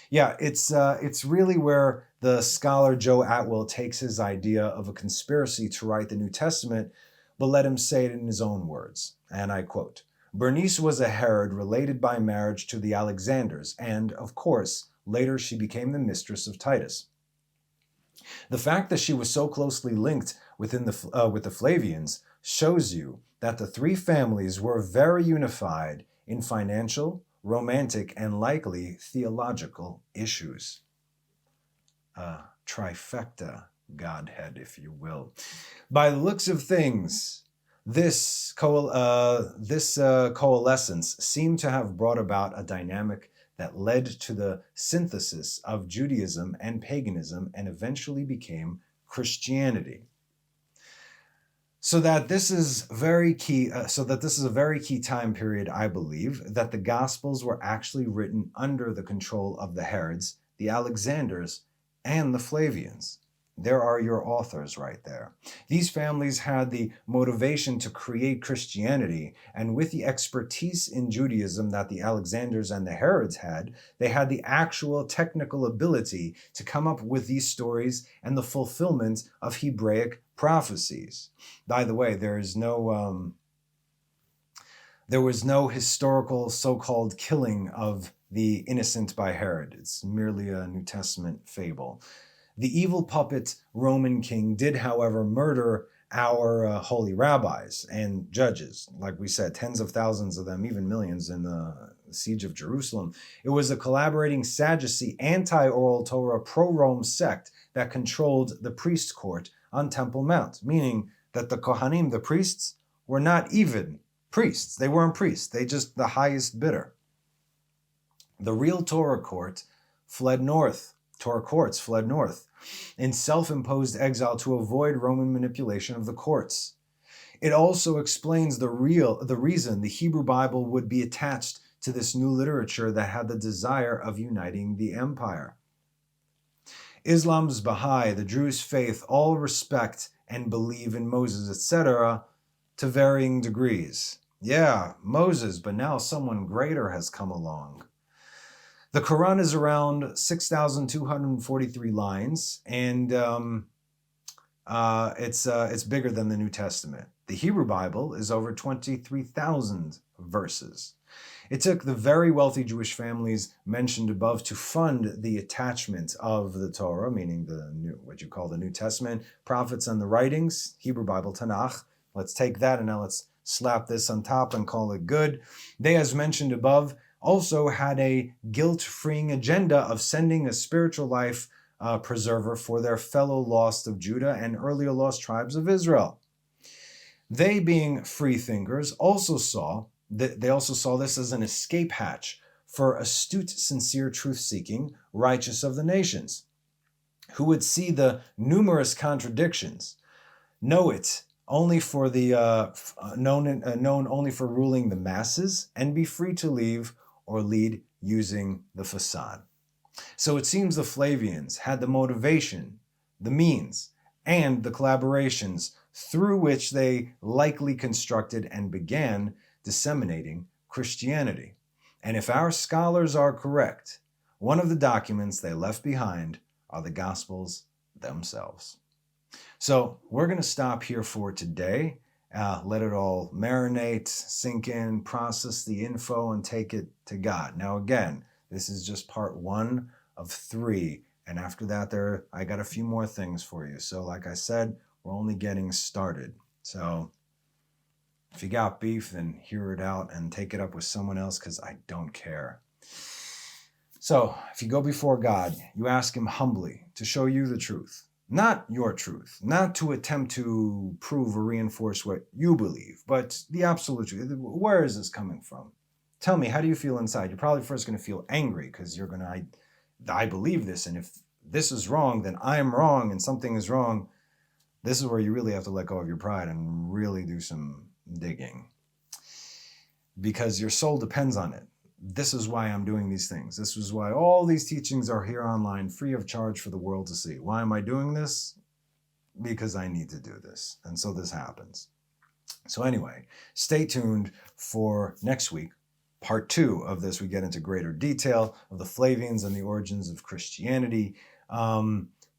Yeah, it's really where the scholar Joe Atwill takes his idea of a conspiracy to write the New Testament, but let him say it in his own words. And I quote, "Bernice was a Herod related by marriage to the Alexanders, and, of course, later she became the mistress of Titus. The fact that she was so closely linked with the Flavians shows you that the 3 families were very unified in financial, romantic, and likely theological issues." Trifecta Godhead, if you will. By the looks of things, this coalescence seemed to have brought about a dynamic that led to the synthesis of Judaism and paganism and eventually became Christianity. So that this is very key. This is a very key time period, I believe, that the Gospels were actually written under the control of the Herods, the Alexanders, and the Flavians. There are your authors right there. These families had the motivation to create Christianity, and with the expertise in Judaism that the Alexanders and the Herods had, they had the actual technical ability to come up with these stories and the fulfillment of Hebraic prophecies. By the way, there was no historical so-called killing of the innocent by Herod. It's merely a New Testament fable. The evil puppet Roman king did, however, murder our holy rabbis and judges. Like we said, tens of thousands of them, even millions in the siege of Jerusalem. It was a collaborating Sadducee, anti-oral Torah, pro-Rome sect that controlled the priest court on Temple Mount, meaning that the Kohanim, the priests, were not even priests. They weren't priests. They just the highest bidder. The real Torah court fled north. Torah courts fled north in self-imposed exile to avoid Roman manipulation of the courts. It also explains the reason the Hebrew Bible would be attached to this new literature that had the desire of uniting the empire. Islam's Baha'i, the Jewish faith, all respect and believe in Moses, etc., to varying degrees. Yeah, Moses, but now someone greater has come along. The Quran is around 6,243 lines, and it's bigger than the New Testament. The Hebrew Bible is over 23,000 verses. It took the very wealthy Jewish families mentioned above to fund the attachment of the Torah, meaning what you call the New Testament, prophets and the writings, Hebrew Bible, Tanakh. Let's take that and now let's slap this on top and call it good. They, as mentioned above, also had a guilt-freeing agenda of sending a spiritual life preserver for their fellow lost of Judah and earlier lost tribes of Israel. They, being free thinkers, also saw this as an escape hatch for astute, sincere truth-seeking, righteous of the nations, who would see the numerous contradictions, known only for ruling the masses, and be free to leave or lead using the facade. So it seems the Flavians had the motivation, the means, and the collaborations through which they likely constructed and began disseminating Christianity. And if our scholars are correct, one of the documents they left behind are the Gospels themselves. So we're going to stop here for today. Let it all marinate, sink in, process the info, and take it to God. Now, again, this is just part 1 of 3. And after that, I got a few more things for you. So like I said, we're only getting started. So if you got beef, then hear it out and take it up with someone else, because I don't care. So if you go before God, you ask him humbly to show you the truth. Not your truth, not to attempt to prove or reinforce what you believe, but the absolute truth. Where is this coming from? Tell me, how do you feel inside? You're probably first going to feel angry because I believe this, and if this is wrong, then I am wrong and something is wrong. This is where you really have to let go of your pride and really do some digging, because your soul depends on it. This is why I'm doing these things. This is why all these teachings are here online, free of charge for the world to see. Why am I doing this? Because I need to do this. And so this happens. So anyway, stay tuned for next week. Part 2 of this, we get into greater detail of the Flavians and the origins of Christianity.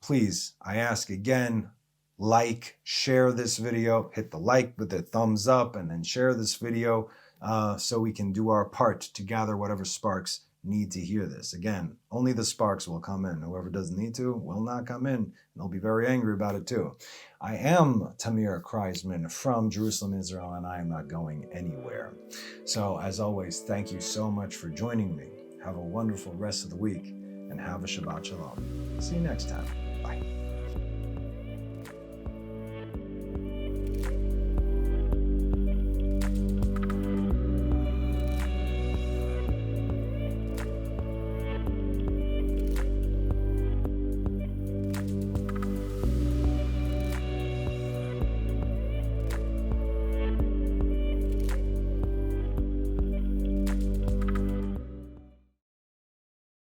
Please, I ask again, like, share this video, hit the like with the thumbs up, and then share this video so we can do our part to gather whatever sparks need to hear this. Again, only the sparks will come in. Whoever doesn't need to will not come in, and they'll be very angry about it too. I am Tamir Kreisman from Jerusalem, Israel, and I am not going anywhere. So as always, thank you so much for joining me. Have a wonderful rest of the week, and have a Shabbat Shalom. See you next time. Bye.